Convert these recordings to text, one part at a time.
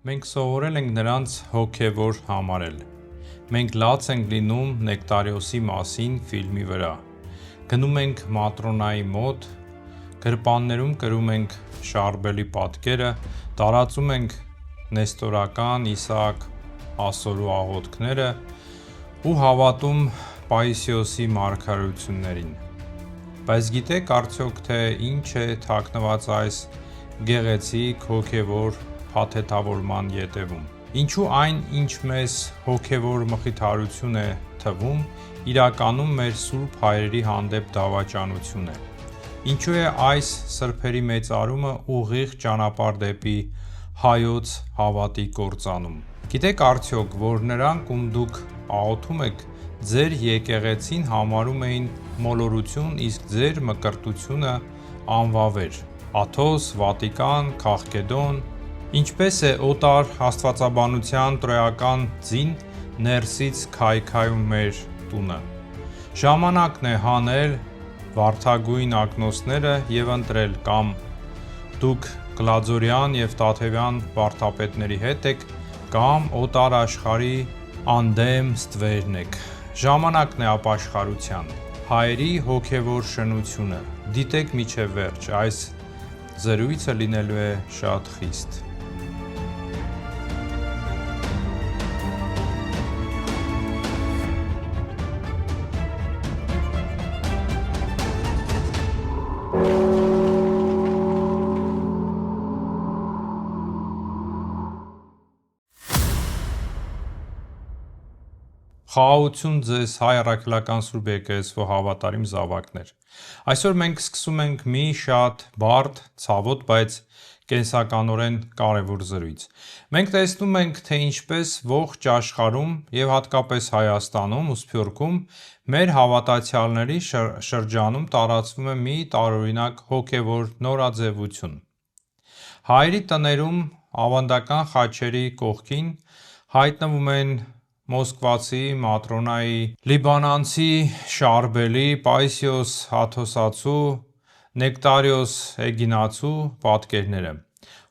Մենք սովորել ենք նրանց հոգևոր համարել։ Մենք լաց ենք լինում Նեկտարիոսի մասին ֆիլմի վրա։ Գնում ենք Մատրոնայի մոտ, գրպաններում կրում ենք Շարբելի պատկերը, տարածում ենք նեստորական Իսահակ ասորու աղոթքները ու հավատում Պայիսիոսի մարգարեություններին։ Բայց գիտեք արդյոք թե ինչ է թաքնված այս գեղեցիկ հոգևոր փաթեթավորման ետևում։ Ինչու այն, ինչ մեզ հոգևոր մխիթարություն է թվում, իրականում մեր սուրբ հայրերի հանդեպ դավաճանություն է։ Ինչու է այս սրբերի մեծարումը ուղիղ ճանապարհ դեպի հայոց հավատի կործանում։ Գիտեք արդյոք, որ նրանք, ում դուք աղոթում եք, ձեր եկեղեցին համարում էին մոլորություն, իսկ ձեր մկրտությունը անվավեր։ Աթոս, Վատիկան, Քաղկեդոն։ Ինչպես է օտար աստվածաբանության տրոյական ձին ներսից քայքայում մեր տունը։ Ժամանակն է հանել վարդագույն ակնոցները եւ ընտրել կամ դուք Գլաձորյան եւ Տաթևյան վարդապետների հետ եք կամ օտար աշխարհի անդեմ ստվերն եք։ Ժամանակն է ապաշխարության, հայերի հոգևոր շնությունը։ Դիտեք միջև վերջ, այս զրույցը լինելու է շատ խիստ։ Խաղաղություն ձեզ հայ առաքելական Սուրբ եկեղեցու հավատարիմ զավակներ։ Այսօր մենք սկսում ենք մի շատ բարդ, ցավոտ, բայց կենսականորեն կարևոր զրույց։ Մենք տեսնում ենք, թե ինչպես ողջ աշխարհում եւ հատկապես Հայաստանում ու Սփյուռքում մեր հավատացյալների շրջանում տարածվում է մի տարօրինակ հոգևոր նորաձևություն։ Հայերի տներում ավանդական խաչերի կողքին հայտնվում են մոսկվացի Մատրոնայի, լիբանանցի Շարբելի, Պայիսիոս Աթոսացու, Նեկտարիոս Էգինացու պատկերները։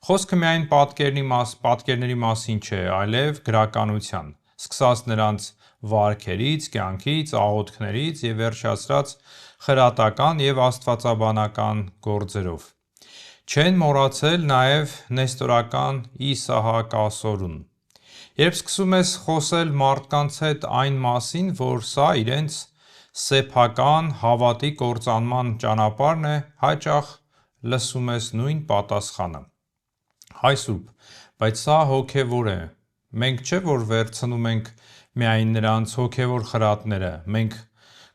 Խոսքը միայն պատկերների մասին չէ, այլև գրականության, սկսած նրանց վարքերից, կյանքից, աղոթքներից եւ վերջացրած խրատական եւ աստվածաբանական գործերով։ Չեն մոռացել նաեւ նեստորական Իսահակ ասորուն։ Երբ սկսում ես խոսել մարդկանց հետ այն մասին, որ սա իրենց սեփական հավատի կործանման ճանապարհն է, հաճախ լսում ես նույն պատասխանը. Հայ Սուրբ, բայց սա հոգևոր է։ Մենք չէ որ վերցնում ենք միայն նրանց հոգևոր խրատները, մենք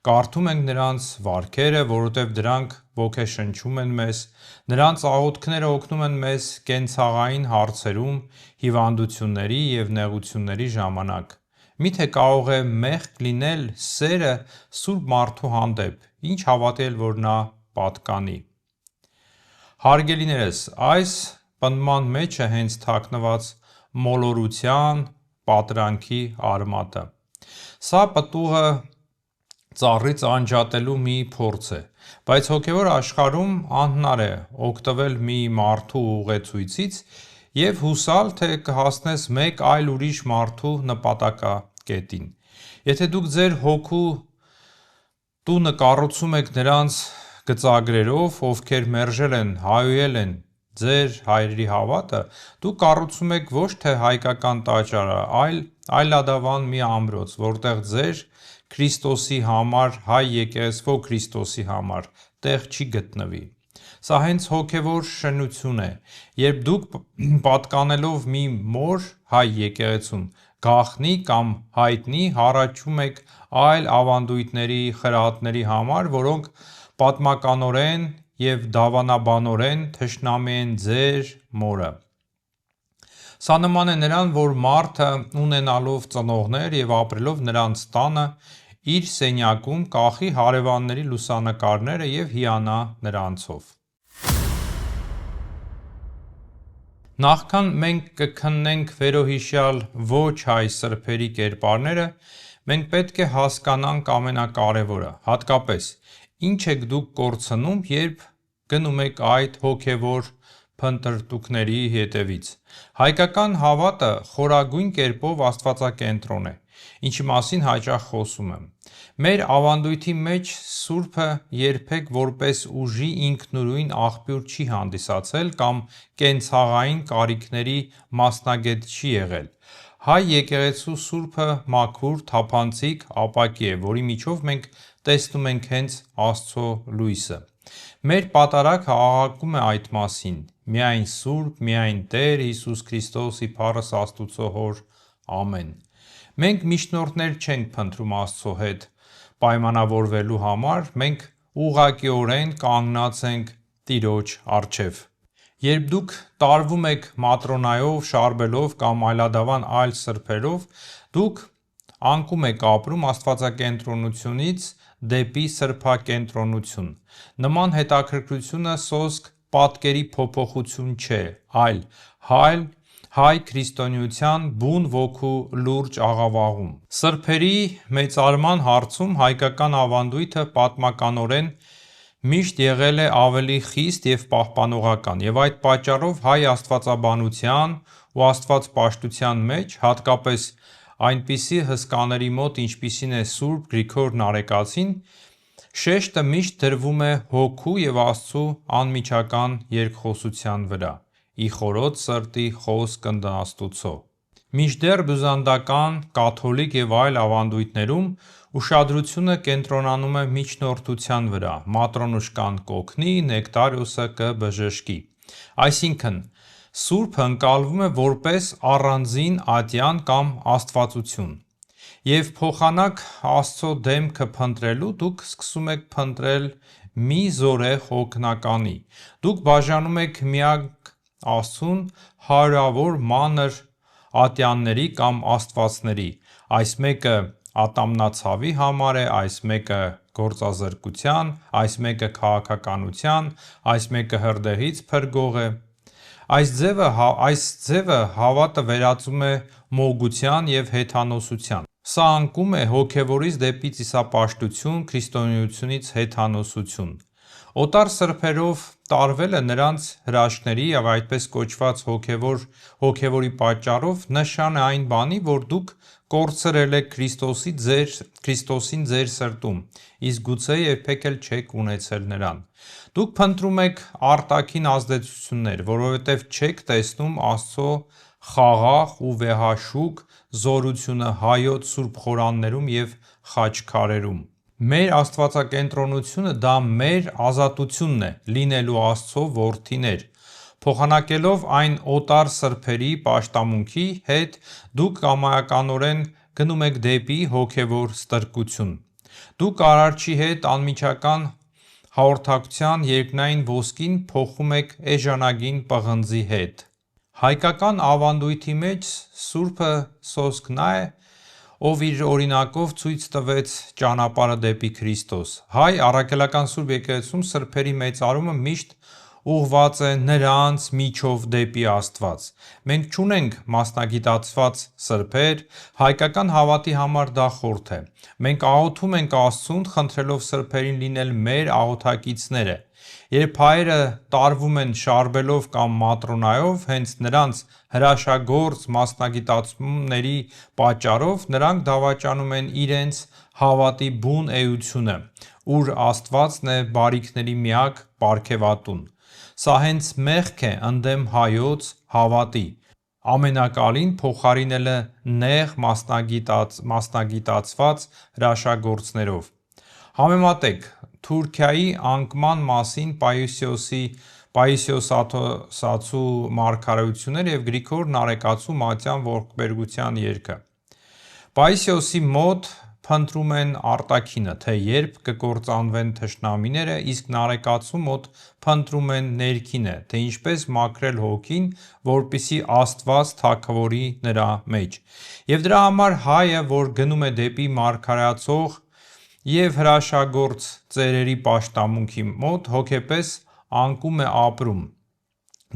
կարդում ենք նրանց վարքերը, որովհետև դրանք ոգեշնչում են մեզ, նրանց աղոթքները օգնում են մեզ կենցաղային հարցերում, հիվանդությունների եւ նեղությունների ժամանակ։ Միթե կարող է մեղք լինել սերը սուրբ մարդու հանդեպ, ինչ հավատել, որ նա պատկանի։ Հարգելիներս, այս պնդման մեջ է հենց թաքնված մոլորության, պատրանքի արմատը։ Սա պտուղը ծառից անջատելու մի փորձ է, բայց հոգևոր աշխարհում անհնար է օգտվել մի մարդու ուղեցույցից եւ հուսալ, թե կհասնես մեկ այլ ուրիշ մարդու նպատակակետին։ Եթե դուք ձեր հոգու տունը կառուցում եք նրանց գծագրերով, ովքեր մերժել են, հայոյել են ձեր հայրերի հավատը, դուք կառուցում եք ոչ թե հայկական տաճարը, այլ այլադավան մի ամրոց, որտեղ ձեր Քրիստոսի համար, հայ եկեղեցվո Քրիստոսի համար տեղ չի գտնվի։ Սա հենց հոգևոր շնություն է, երբ դուք պատկանելով մի մոր հայ եկեղեցուն գաղտնի կամ հայտնի հառաչում եք այլ ավանդույթների, խրատների համար, որոնք պատմականորեն եւ դավանաբանորեն թշնամի են ձեր մորը։ Սա նման է նրան, որ մարդը ունենալով ծնողներ եւ ապրելով նրանց տանը, իր սենյակում կախի հարևանների լուսանկարները եւ հիանա նրանցով։ Նախքան մենք կքննենք վերոհիշյալ ոչ հայ սրբերի կերպարները, մենք պետք է հասկանանք ամենակարևորը, հատկապես ինչ եք դուք կորցնում, երբ գնում եք այդ հոգևոր փնտրտուքների ետևից։ Հայկական հավատը խորագույն կերպով աստվածակենտրոն է, ինչի մասին հաճախ խոսում եմ։ Մեր ավանդույթի մեջ Սուրբը երբեք որպես ուժի ինքնուրույն աղբյուր չի հանդիսացել կամ կենցաղային կարիքների մասնագետ չի եղել։ Հայ եկեղեցու Սուրբը մաքուր, թափանցիկ ապակի է, որի միջով մենք տեսնում ենք հենց Աստծո լույսը։ Մեր պատարագը աղաղակում է այդ մասին. «Միայն Սուրբ, միայն Տեր Հիսուս Քրիստոս իբարս Աստուծո Հոր, ամեն»։ Մենք միջնորդներ չենք փնտրում Աստծո հետ պայմանավորվելու համար, մենք ուղղակիորեն կանգնած ենք Տիրոջ առջև։ Երբ դուք տարվում եք Մատրոնայով, շարբելով կամ այլադավան այլ սրբերով, դուք անկում եք ապրում աստվածակենտրոնությունից դեպի սրբակենտրոնություն։ Նման հետաքրքրությունը սոսկ պատկերի փոփոխություն չէ, այլ հայ քրիստոնեության բուն ոգու լուրջ աղավաղում։ Սրբերի մեծարման հարցում հայկական ավանդույթը պատմականորեն միշտ եղել է ավելի խիստ և պահպանողական, և այդ պատճառով հայ աստվածաբանության ու աստվածպաշտության մեջ, հատկապես այնպիսի հսկաների մոտ, ինչպիսին է Սուրբ Գրիգոր Նարեկացին, շեշտը միշտ դրվում է Հոգու և Աստծու անմիջական երկխոսության վրա՝ «ի խորոց սրտի խոսք ընդ Աստուծո»։ Մինչդեռ բյուզանդական, կաթոլիկ և այլ ավանդույթներում ուշադրությունը կենտրոնանում է միջնորդության վրա՝ Մատրոնուշկան կօգնի, Նեկտարիոսը կբժշկի։ Այսինքն, Սուրբը ընկալվում է որպես առանձին ատյան կամ աստվածություն։ Եվ փոխանակ Աստծո դեմքը փնտրելու, դուք սկսում եք փնտրել մի զորեղ օգնականի։ Դուք բաժանում եք միակ Աստծուն հարյուրավոր մանր ատյանների կամ աստվածների։ Այս մեկը ատամնացավի համար է, այս մեկը գործազրկության, այս մեկը քաղաքականության, այս մեկը հրդեհից փրկող է։ Այս ձևը հավատը վերածում է մոգության և հեթանոսության։ Սա անկում է հոգևորից դեպի ծիսապաշտություն, քրիստոնեությունից հեթանոսություն։ Օտար սրբերով տարվելը նրանց հրաշքների և այդպես կոչված հոգևորի պատճառով նշան է այն բանի, որ դուք կորցրել եք Քրիստոսին ձեր սրտում, իսկ գուցե երբեք էլ չեք ունեցել Նրան։ Դուք փնտրում եք արտաքին ազդեցություններ, որովհետև չեք տեսնում Աստծո խաղաղ ու վեհաշուկ զորությունը Հայոց սուրբ խորաններում և խաչքարերում։ Մեր աստվածակենտրոնությունը դա մեր ազատությունն է՝ լինելու Աստծո որդիներ։ Փոխանակելով այն օտար սրբերի պաշտամունքի հետ, դուք կամայականորեն գնում եք դեպի հոգևոր ստրկություն։ Դուք Արարչի հետ անմիջական հաղորդակցության երկնային ոսկին փոխում եք էժանագին պղնձի հետ։ Հայկական ավանդույթի մեջ Սուրբը սոսկ նա է, ով իր օրինակով ցույց տվեց ճանապարհը դեպի Քրիստոս։ Հայ առաքելական Սուրբ Եկեղեցում սրբերի մեծարումը միշտ ուղղված է նրանց միջով դեպի Աստված։ Մենք չունենք մասնագիտացված սրբեր, հայկական հավատի համար դա խորթ է։ Մենք աղոթում ենք Աստծուն, խնդրելով սրբերին լինել մեր աղոթակիցները։ Երբ հայերը տարվում են շարբելով կամ Մատրոնայով, հենց նրանց հրաշագործ մասնագիտացումների պատճառով նրանք դավաճանում են իրենց հավատի բուն էությունը, ուր Աստվածն է բարիքների միակ պարգևատուն։ Սա հենց մեղք է ընդդեմ Հայոց հավատի։ Ամենակալին փոխարինել է նեղ մասնագիտացված հրաշագործներով։ Համեմատեք Թուրքիայի անկման մասին Պայիսիոսացու մարգարեությունները և Գրիգոր Նարեկացու մատյան ողբերգության երգը։ Պայիսիոսի մոտ փնտրում են արտաքինը, թե երբ կկործանվեն թշնամիները, իսկ Նարեկացու մոտ փնտրում են ներքինը, թե ինչպես մաքրել հոգին, որպեսզի Աստված թագավորի նրա մեջ։ Եվ դրա համար հայը, որ գնում է դեպի մարգարեացող և հրաշագործ ծերերի պաշտամունքի մոտ, հոգեպես անկում է ապրում։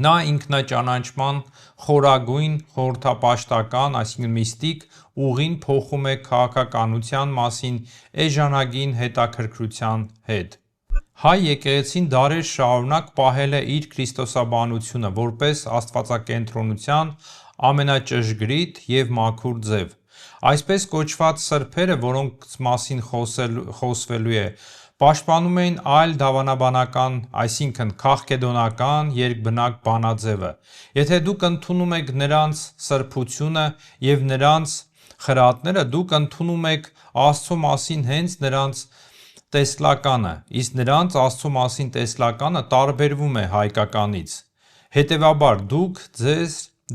Նա ինքնաճանաչման խորագույն խորհրդապաշտական միստիկ ուղին փոխում է քաղաքականության մասին էժանագին հետաքրքրության հետ։ Հայ եկեղեցին դարեր շարունակ պահել է իր քրիստոսաբանությունը որպես աստվածակենտրոնության ամենաճշգրիտ և մաքուր ձև։ Այսպես կոչված սրբերը, որոնց մասին խոսվելու է, պաշտպանում էին այլ դավանաբանական, այսինքն քաղկեդոնական երկբնակ բանաձևը։ Եթե դուք ընդունում եք նրանց սրբությունը և նրանց խրատները, դուք ընդունում եք Աստծո մասին հենց նրանց տեսլականը, իսկ նրանց Աստծո մասին տեսլականը տարբերվում է հայկականից։ Հետևաբար, դուք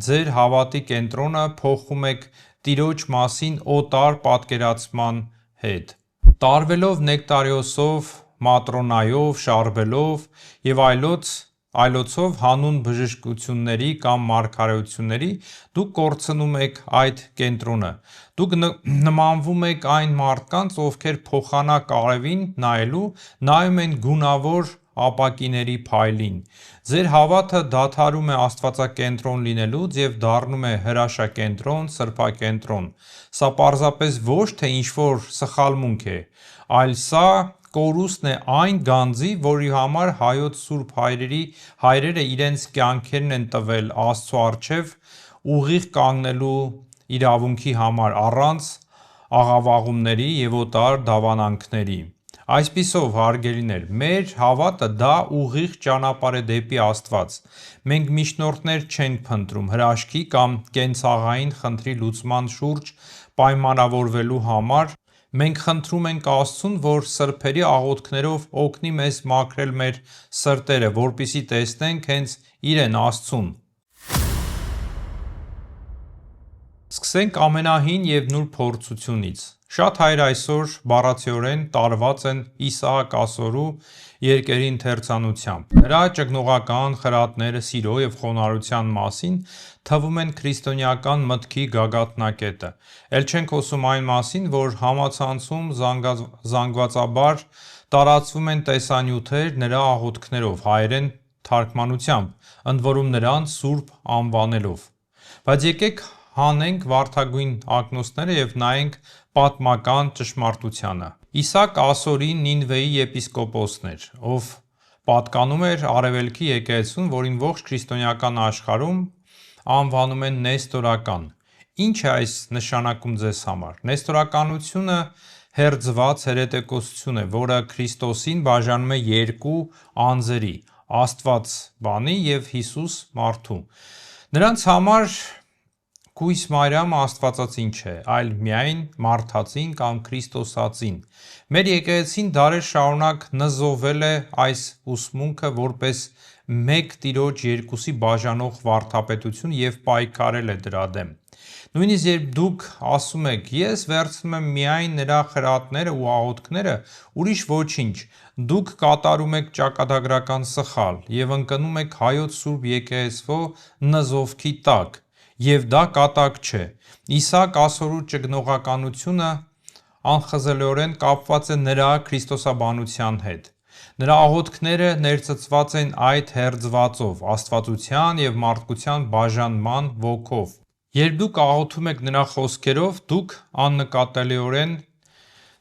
ձեր հավատի կենտրոնը փոխում եք Տիրոջ մասին օտար պատկերացման հետ։ Տարվելով Նեկտարիոսով, Մատրոնայով, Շարբելով և այլոցով հանուն բժշկությունների կամ մարգարեությունների, դուք կորցնում եք այդ կենտրոնը։ Դուք նմանվում եք այն մարդկանց, ովքեր փոխանակ արևին նայելու, նայում են գունավոր ապակիների փայլին։ Ձեր հավատը դադարում է աստվածակենտրոն լինելուց և դառնում է հրաշակենտրոն, սրբակենտրոն։ Սա պարզապես ոչ թե ինչ-որ սխալմունք է, այլ սա կորուստն է այն գանձի, որի համար հայոց սուրբ հայրերը իրենց կյանքերն են տվել Աստծո առջև ուղիղ կանգնելու իրավունքի համար առանց աղավաղումների և օտար դավանանքների։ Այսպիսով, հարգելիներ, մեր հավատը դա ուղիղ ճանապարհ է դեպի Աստված։ Մենք միջնորդներ չենք փնտրում հրաշքի կամ կենցաղային խնդրի լուծման շուրջ պայմանավորվելու համար, մենք խնդրում ենք Աստծուն, որ սրբերի աղոթքներով օգնի մեզ մաքրել մեր սրտերը, որպեսզի տեսնենք հենց Իրեն՝ Աստծուն։ Սկսենք ամենահին և նուրբ փորձությունից։ Շատ հայեր այսօր բառացիորեն տարված են Իսահակ ասորու երկերի ընթերցանությամբ։ Նրա ճգնողական խրատները սիրո և խոնարհության մասին թվում են քրիստոնեական մտքի գագաթնակետը։ Էլ չենք խոսում այն մասին, որ համացանցում զանգվածաբար տարածվում են տեսանյութեր նրա աղոթքներով հայերեն թարգմանությամբ, ընդորում նրան սուրբ անվանելով։ Բայց եկեք հանենք վարդագույն ակնոցները և նայենք պատմական ճշմարտությանը։ Իսահակ Ասորի Նինվեի եպիսկոպոսն էր, ով պատկանում էր Արևելքի եկեղեցուն, որին ողջ քրիստոնեական աշխարհում անվանում են նեստորական։ Ինչ է այս նշանակում ձեզ համար։ Նեստորականությունը հերձված հերետիկոսություն է, որը Քրիստոսին բաժանում է երկու անձերի՝ Աստված բանի և Հիսուս մարդու։ Նրանց համար կույս Մարիամը աստվածածին չէ, այլ միայն մարդածին կամ քրիստոսածին։ Մեր եկեղեցին դարեր շարունակ նզովել է այս ուսմունքը որպես մեկ Տիրոջ երկուսի բաժանող վարդապետություն և պայքարել է դրա դեմ։ Նույնիսկ երբ դուք ասում եք «Ես վերցնում եմ միայն նրա խրատները ու աղոթքները, ուրիշ ոչինչ», դուք կատարում եք ճակատագրական սխալ և ընկնում եք Հայոց Սուրբ Եկեղեցվո նզովքի տակ, և դա կատակ չէ։ Իսահակ Ասորու ճգնողականությունը անխզելիորեն կապված է նրա քրիստոսաբանության հետ։ Նրա աղոթքները ներծծված են այդ հերձվածով, աստվածության և մարդկության բաժանման ոգով։ Երբ դուք աղոթում եք նրա խոսքերով, դուք աննկատելիորեն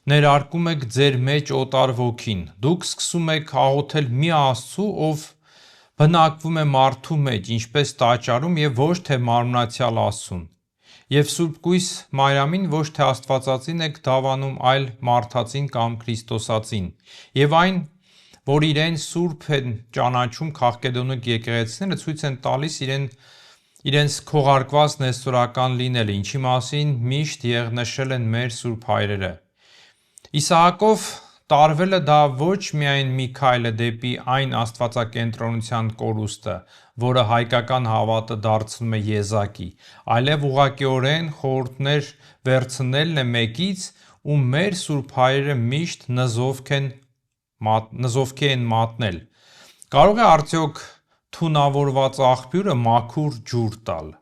ներարկում եք ձեր մեջ օտար ոգին։ Դուք սկսում եք աղոթել մի Աստծու, ով բնակվում է մարդու մեջ, ինչպես տաճարում, և ոչ թե մարմնացյալ Աստծուն։ Եվ Սուրբ կույս Մարիամին ոչ թե աստվածածին եք դավանում, այլ մարդածին կամ քրիստոսածին։ Եվ այն, որ իրեն սուրբ են ճանաչում քաղկեդոնիկ եկեղեցիները, ցույց են տալիս իրենց քողարկված նեստորական լինելը, ինչի մասին միշտ եղնշել են մեր սուրբ հայրերը։ Իսահակով տարվելը դա ոչ միայն մի քայլ է դեպի այն աստվածակենտրոնության կորուստը, որը հայկական հավատը դարձնում է եզակի, այլև ուղղակիորեն խորհուրդներ վերցնելն է մեկից, ում մեր սուրբ հայրերը միշտ նզովքի են մատնել։ Կարո՞ղ է արդյոք թունավորված աղբյուրը մաքուր ջուր տալ։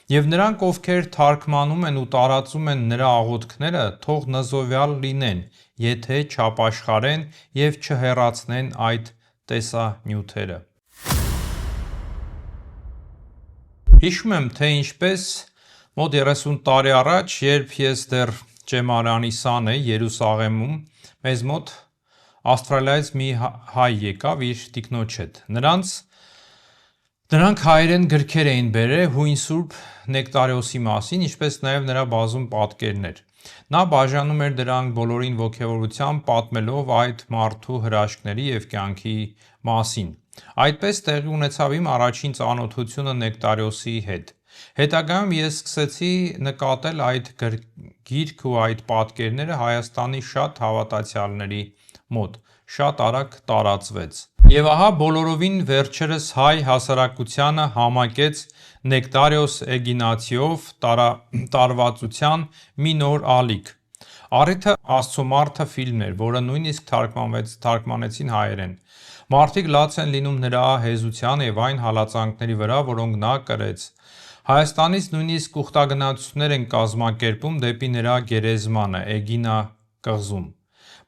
Եվ նրանք, ովքեր թարգմանում են ու տարածում են նրա աղոթքները, թող նզովյալ լինեն, եթե չապաշխարեն և չհեռացնեն այդ տեսանյութերը։ Հիշում եմ, թե ինչպես մոտ 30 տարի առաջ, երբ ես դեռ ճեմարանի սան էի Երուսաղեմում, մեզ մոտ Ավստրալիայից մի հայ եկավ իր տիկնոջ հետ։ Նրանք հայերեն գրքեր էին բերել հույն Սուրբ Նեկտարիոսի մասին, ինչպես նաև նրա բազում պատկերներ։ Նա բաժանում էր դրանք բոլորին ոգևորությամբ, պատմելով այդ մարդու հրաշքների և կյանքի մասին։ Այդպես տեղի ունեցավ իմ առաջին ծանոթությունը Նեկտարիոսի հետ։ Հետագայում ես սկսեցի նկատել այդ գիրք ու այդ պատկերները Հայաստանի շատ հավատացյալների մոտ, շատ արագ տարածվեց։ Եվ ահա բոլորովին վերջերս հայ հասարակությանը համակեց Նեկտարիոս Էգինացիով տարվածության մի նոր ալիք։ Առիթը «Աստծո մարդը» ֆիլմն էր, որը նույնիսկ թարգմանեցին հայերեն։ Մարդիկ լաց են լինում նրա հեզության և այն հալածանքների վրա, որոնք նա կրեց։ Հայաստանից նույնիսկ ուխտագնացություններ են կազմակերպում դեպի նրա գերեզմանը Էգինա կղզում։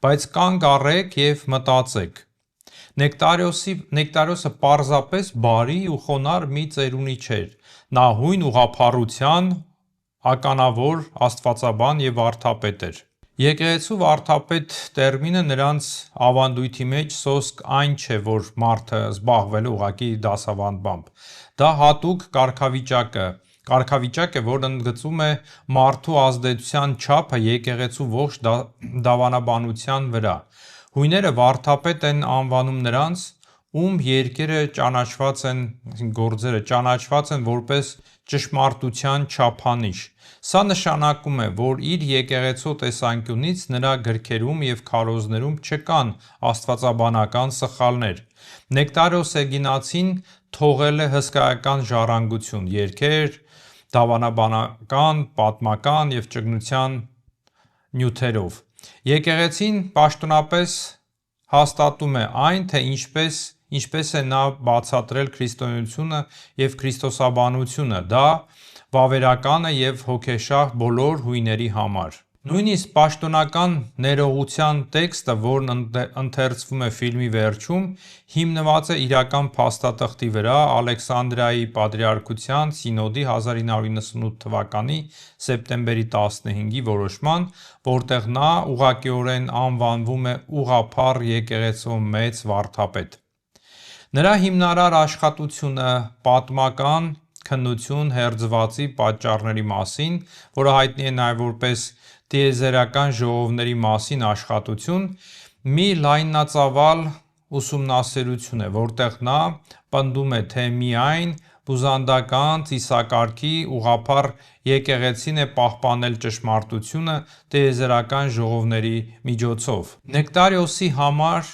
Բայց կանգ առեք և մտածեք. Նեկտարիոսը պարզապես բարի ու խոնարհ մի ծերունի չէր, նա հույն ուղղափառության ականավոր աստվածաբան և վարդապետ էր։ Եկեղեցու վարդապետ տերմինը նրանց ավանդույթի մեջ սոսկ այն չէ, որ մարդը զբաղվել է ուղղակի դասավանդմամբ։ Դա հատուկ կարգավիճակ է, որն ընդգծում է մարդու ազդեցության չափը եկեղեցու ողջ դավանաբանության վրա։ Հույները վարդապետ են անվանում նրանց, ում գործերը ճանաչված են որպես ճշմարտության չափանիշ։ Սա նշանակում է, որ իր եկեղեցու տեսանկյունից նրա գրքերում և քարոզներում չկան աստվածաբանական սխալներ։ Նեկտարիոս Էգինացին թողել է հսկայական ժառանգություն՝ երգեր, դավանաբանական, պատմական և ճգնության նյութերով։ Եկեղեցին պաշտոնապես հաստատում է այն, թե ինչպես է նա բացատրել քրիստոնեությունը և քրիստոսաբանությունը, դա վավերական է և հոգեշահ բոլոր հույների համար։ Նույնիսկ պաշտոնական ներողության տեքստը, որն ընթերցվում է ֆիլմի վերջում, հիմնված է իրական փաստաթղթի վրա՝ Ալեքսանդրիայի պատրիարքության սինոդի 1998 թվականի սեպտեմբերի 15-ի որոշման, որտեղ նա ուղղակիորեն անվանվում է ուղղափառ եկեղեցու մեծ վարդապետ։ Նրա հիմնարար աշխատությունը «Պատմական քննություն հերձվածի պատճառների մասին», որը հայտնի է նաև որպես «Տիեզերական ժողովների մասին» աշխատություն, մի լայնածավալ ուսումնասիրություն է, որտեղ նա պնդում է, թե միայն բուզանդական ծիսակարգի ուղղափառ եկեղեցին է պահպանել ճշմարտությունը տիեզերական ժողովների միջոցով։ Նեկտարիոսի համար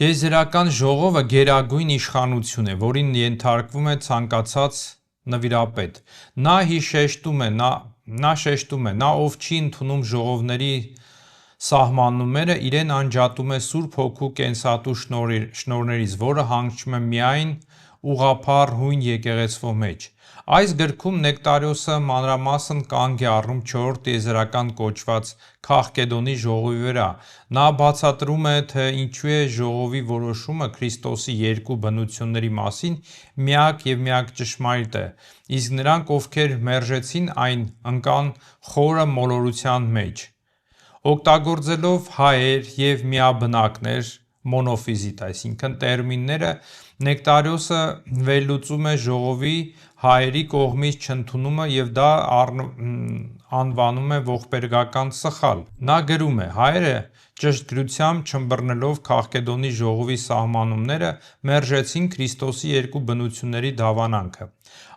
տիեզերական ժողովը գերագույն իշխանություն է, որին ենթարկվում է ցանկացած նվիրապետ։ Նա շեշտում է, նա ով չի ընդունում ժողովների սահմանումները, իրեն անջատում է Սուրբ Հոգու կենսատու շնորհներից, որը հանգչում է միայն ուղղափառ հույն եկեղեցվո մեջ։ Այս գրքում Նեկտարիոսը մանրամասն կանգ է առնում չորրորդ տիեզերական կոչված Քաղկեդոնի ժողովի վրա։ Նա բացատրում է, թե ինչու է ժողովի որոշումը Քրիստոսի երկու բնությունների մասին միակ և միակ ճշմարիտ է, իսկ նրանք, ովքեր մերժեցին այն, ընկան խորը մոլորության մեջ։ Օգտագործելով հայեր և միաբնակներ (մոնոֆիզիտ) տերմինները, Նեկտարիոսը վերլուծում է ժողովի հայերի կողմից չընդունումը և դա անվանում է ողբերգական սխալ։ Նա գրում է. «Հայերը, ճշգրտությամբ չըմբռնելով Քաղկեդոնի ժողովի սահմանումները, մերժեցին Քրիստոսի երկու բնությունների դավանանքը։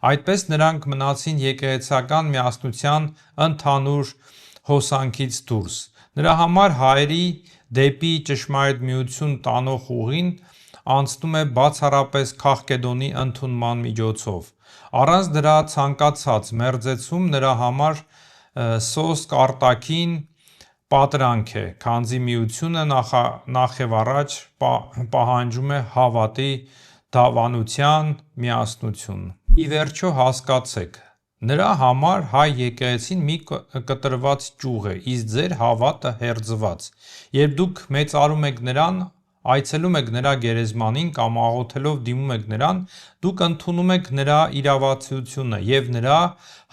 Այդպես նրանք մնացին եկեղեցական միասնության ընդհանուր հոսանքից դուրս։ Նրա համար հայերի դեպի ճշմարիտ միություն տանող ուղին անցնում է բացառապես Քաղկեդոնի ընդունման միջոցով։ Առանց դրա ցանկացած մերձեցում նրա համար սոսկ արտաքին պատրանք է, քանզի միությունը նախևառաջ պահանջում է հավատի դավանության միասնություն։ Ի վերջո, հասկացեք. նրա համար հայ եկեղեցին մի կտրված ճյուղ է, իսկ ձեր հավատը՝ հերձված։ Երբ դուք մեծարում եք նրան, այցելում եք նրա գերեզմանին կամ աղոթելով դիմում եք նրան, դուք ընդունում եք նրա իրավացիությունը և նրա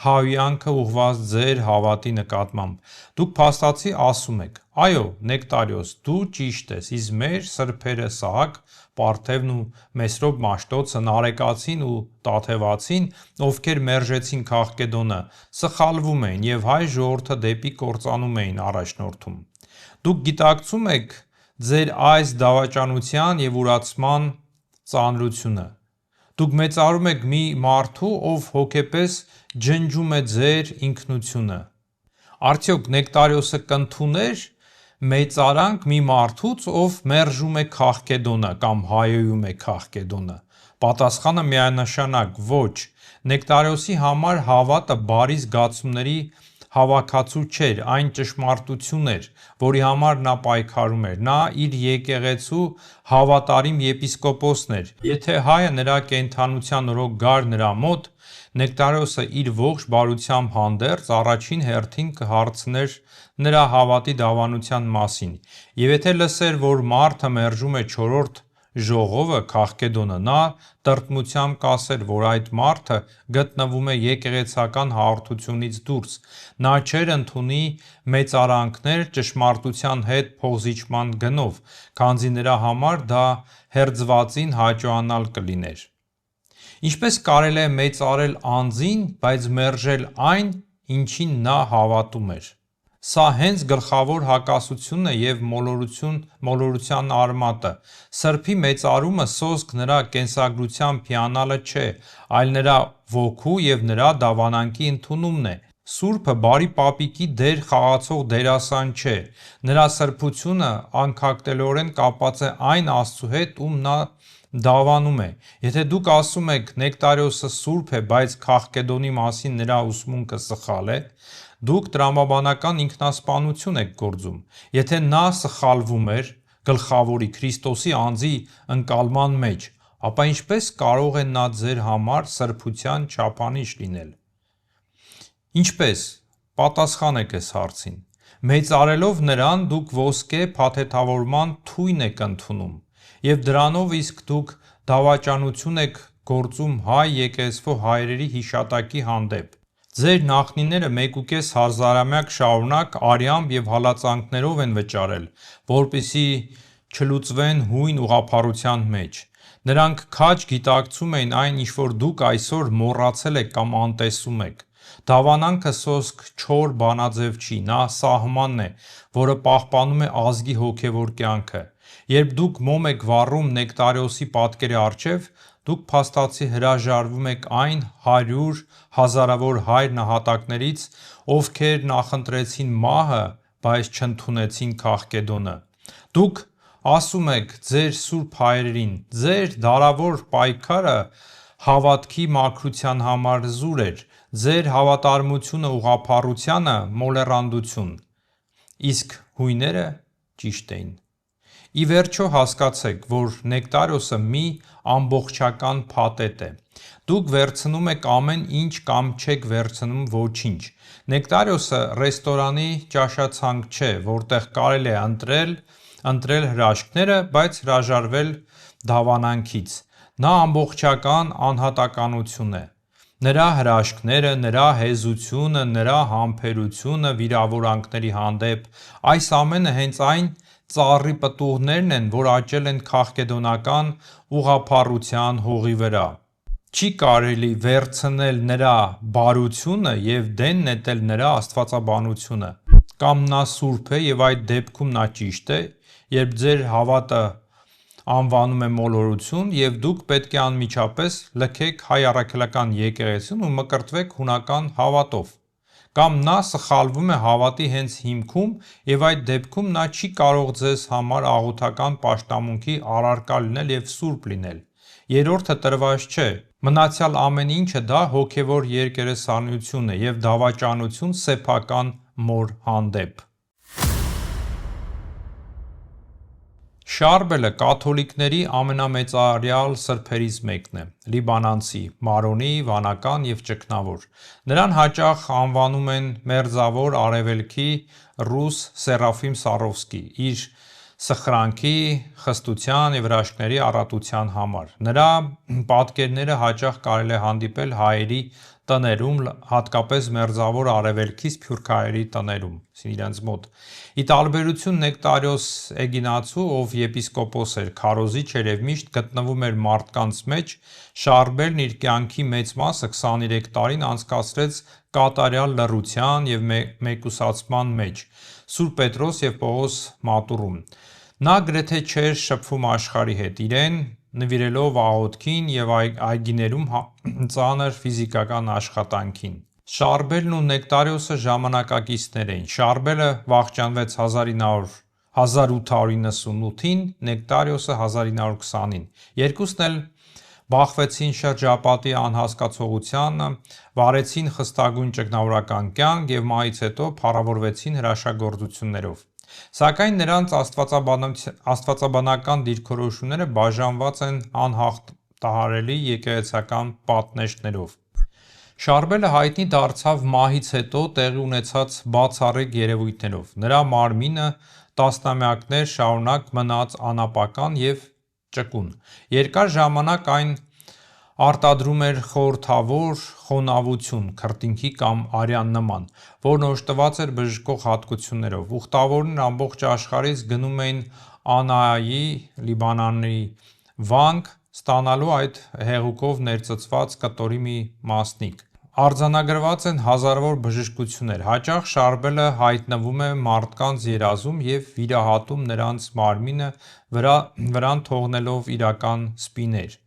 հավյանքը ուղղված ձեր հավատի նկատմամբ։ Դուք փաստացի ասում եք. «Այո, Նեկտարիոս, դու ճիշտ ես, իսկ մեր սրբերը Սահակ, Պարթևն ու Մեսրոպ Մաշտոցը, Նարեկացին ու Տաթևացին, ովքեր մերժեցին Քաղկեդոնը, սխալվում էին և հայ ժողովուրդը դեպի կործանում էին առաջնորդում։ Դուք գիտակցում եք ձեր այս դավաճանության և ուրացման ծանրությունը։ Դուք մեծարում եք մի մարդու, ով հոգեպես ջնջում է ձեր ինքնությունը։ Արդյոք Նեկտարիոսը կընդուներ մեծարանք մի մարդուց, ով մերժում է Քաղկեդոնը կամ հայոյում է Քաղկեդոնը։ Պատասխանը միանշանակ ոչ։ Նեկտարիոսի համար հավատը բարի զգացումների հավաքածու չէր, այն ճշմարտություն էր, որի համար նա պայքարում էր։ Նա իր եկեղեցու հավատարիմ եպիսկոպոսն էր։ Եթե հայը նրա կենդանության օրոք գար նրա մոտ, Նեկտարիոսը իր ողջ բարությամբ հանդերձ առաջին հերթին կհարցներ նրա հավատի դավանության մասին, և եթե լսեր, որ մարդը մերժում է չորրորդ ժողովը Քաղկեդոնը, նա տրտմությամբ կասեր, որ այդ մարդը գտնվում է եկեղեցական հաղորդությունից դուրս, նա չէր ընդունի մեծարանքներ ճշմարտության հետ փոխզիջման գնով, քանզի նրա համար դա հերձվածին հաճոյանալ կլիներ։ Ինչպես կարելի է մեծարել անձին, բայց մերժել այն, ինչին նա հավատում էր։ Սա հենց գլխավոր հակասությունն է և մոլորության արմատը։ Սրբի մեծարումը սոսկ նրա կենսագրությամբ հիանալը չէ, այլ նրա ոգու և նրա դավանանքի ընդունումն է։ Սուրբը բարի պապիկի դեր խաղացող դերասան չէ։ Նրա սրբությունը անքակտելիորեն կապված է այն Աստծու հետ, ում նա դավանում է։ Եթե դուք ասում եք Նեկտարիոսը սուրբ է, բայց Քաղկեդոնի մասին նրա ուսմունքը սխալ է, դուք տրամաբանական ինքնասպանություն եք գործում։ Եթե նա սխալվում էր գլխավորի Քրիստոսի անձի ընկալման մեջ, ապա ինչպես կարող է նա ձեր համար սրբության չափանիշ լինել։ Ինչպես։ Պատասխանեք այս հարցին։ Մեծարելով նրան, դուք ոսկե փաթեթավորման թույն եք ընդունում, և դրանով իսկ դուք դավաճանություն եք գործում հայ եկեղեցու հայրերի հիշատակի հանդեպ։ Ձեր նախնիները 1,5 հազարամյակ շարունակ արյամբ և հալածանքներով են վճարել, որպեսզի չլուծվեն հույն ուղղափառության մեջ։ Նրանք քաջ գիտակցում էին այն, ինչ որ դուք այսօր մոռացել եք կամ անտեսում եք։ Դավանանքը սոսկ չոր բանաձև չի, նա սահմանն է, որը պահպանում է ազգի հոգևոր կյանքը։ Երբ դուք մոմ եք վառում Նեկտարիոսի պատկերի առջև, դուք փաստացի հրաժարվում եք այն 100 հազարավոր հայր նահատակներից, ովքեր նախընտրեցին մահը, բայց չընդունեցին Քաղկեդոնը։ Դուք ասում եք ձեր սուրբ հայրերին. «Ձեր դարավոր պայքարը հավատքի մաքրության համար զուր էր, ձեր հավատարմությունը ուղղափառությանը մոլեռանդություն»։ Իսկ հույները ճիշտ էին։ Ի վերջո հասկացեք, որ Նեկտարիոսը մի ամբողջական փաթեթ է։ Դուք վերցնում եք ամեն ինչ կամ չեք վերցնում ոչինչ։ Նեկտարիոսը ռեստորանի ճաշացանկ չէ, որտեղ կարելի է ընտրել հրաշքները, բայց հրաժարվել դավանանքից։ Նա ամբողջական անհատականություն է։ Նրա հրաշքները, նրա հեզությունը, նրա համբերությունը վիրավորանքների հանդեպ, այս ամենը հենց այն ծառի պտուղներն են, որ աճել են քաղկեդոնական ուղղափառության հողի վրա։ Չի կարելի վերցնել նրա բարությունը և դեն նետել նրա աստվածաբանությունը։ Կամ նա սուրբ է և այդ դեպքում նա ճիշտ է, երբ ձեր հավատը անվանում է մոլորություն, և դուք պետք է անմիջապես լքեք հայ առաքելական եկեղեցին ու մկրտվեք հունական հավատով։ Կամ նա սխալվում է հավատի հենց հիմքում, և այդ դեպքում նա չի կարող ձեզ համար աղոթական պաշտամունքի առարկա լինել և սուրբ լինել։ Երրորդը տրված չէ։ Մնացյալ ամեն ինչը դա հոգևոր երկերեսանություն է և դավաճանություն սեփական մոր հանդեպ։ Շարբելը կաթոլիկների ամենամեծարյալ սրբերից մեկն է, լիբանանցի, մարոնի, վանական և ճգնավոր։ Նրան հաճախ անվանում են Մերձավոր Արևելքի ռուս Սերաֆիմ Սարովսկի։ Իր սխրանքի, խստության եւ հրաշքների առատության համար։ Նրա պատկերները հաճախ կարելի է հանդիպել հայերի տներում, հատկապես մերձավոր արևելքի սփյուռքահայերի տներում, իրենց մոտ։ Ի տարբերություն Նեկտարիոս Էգինացու, ով եպիսկոպոս էր, քարոզիչ էր եւ միշտ գտնվում էր մարդկանց մեջ, Շարբելն իր կյանքի մեծ մասը 23 տարին անցկացրեց կատարյալ լռության եւ մեկուսացման մեջ, Սուրբ Պետրոս եւ Պողոս մատուռում։ Նա գրեթե չէր շփվում աշխարհի հետ, իրեն նվիրելով աղոթքին եւ այգիներում ծանր ֆիզիկական աշխատանքին։ Շարբելն ու Նեկտարիոսը ժամանակակիցներ էին։ Շարբելը վախճանվեց 1898-ին, Նեկտարիոսը 1920-ին։ Երկուսն էլ բախվեցին շրջապատի անհասկացողությանը, վարեցին խստագույն ճգնավորական կյանք եւ մահից հետո փառավորվեցին հրաշագործություններով։ Սակայն նրանց աստվածաբանական դիրքորոշումները բաժանված են անհաղթահարելի եկեղեցական պատնեշներով։ Շարբելը հայտնի դարձավ մահից հետո տեղի ունեցած բացառիկ երևույթներով։ Նրա մարմինը տասնամյակներ շարունակ մնաց անապական եւ ճկուն։ Երկար ժամանակ այն արտադրում էր խորհրդավոր խոնավություն, քրտինքի կամ արյան նման, որն օժտված էր բժշկող հատկություններով։ Ուխտավորներն ամբողջ աշխարհից գնում էին Անայի, Լիբանանի վանք, ստանալու այդ հեղուկով ներծծված կտորի մի մասնիկ։ Արձանագրված են հազարավոր բժշկություններ։ Հաճախ Շարբելը հայտնվում է մարդկանց երազում եւ վիրահատում նրանց մարմինը, վրան թողնելով իրական սպիներ։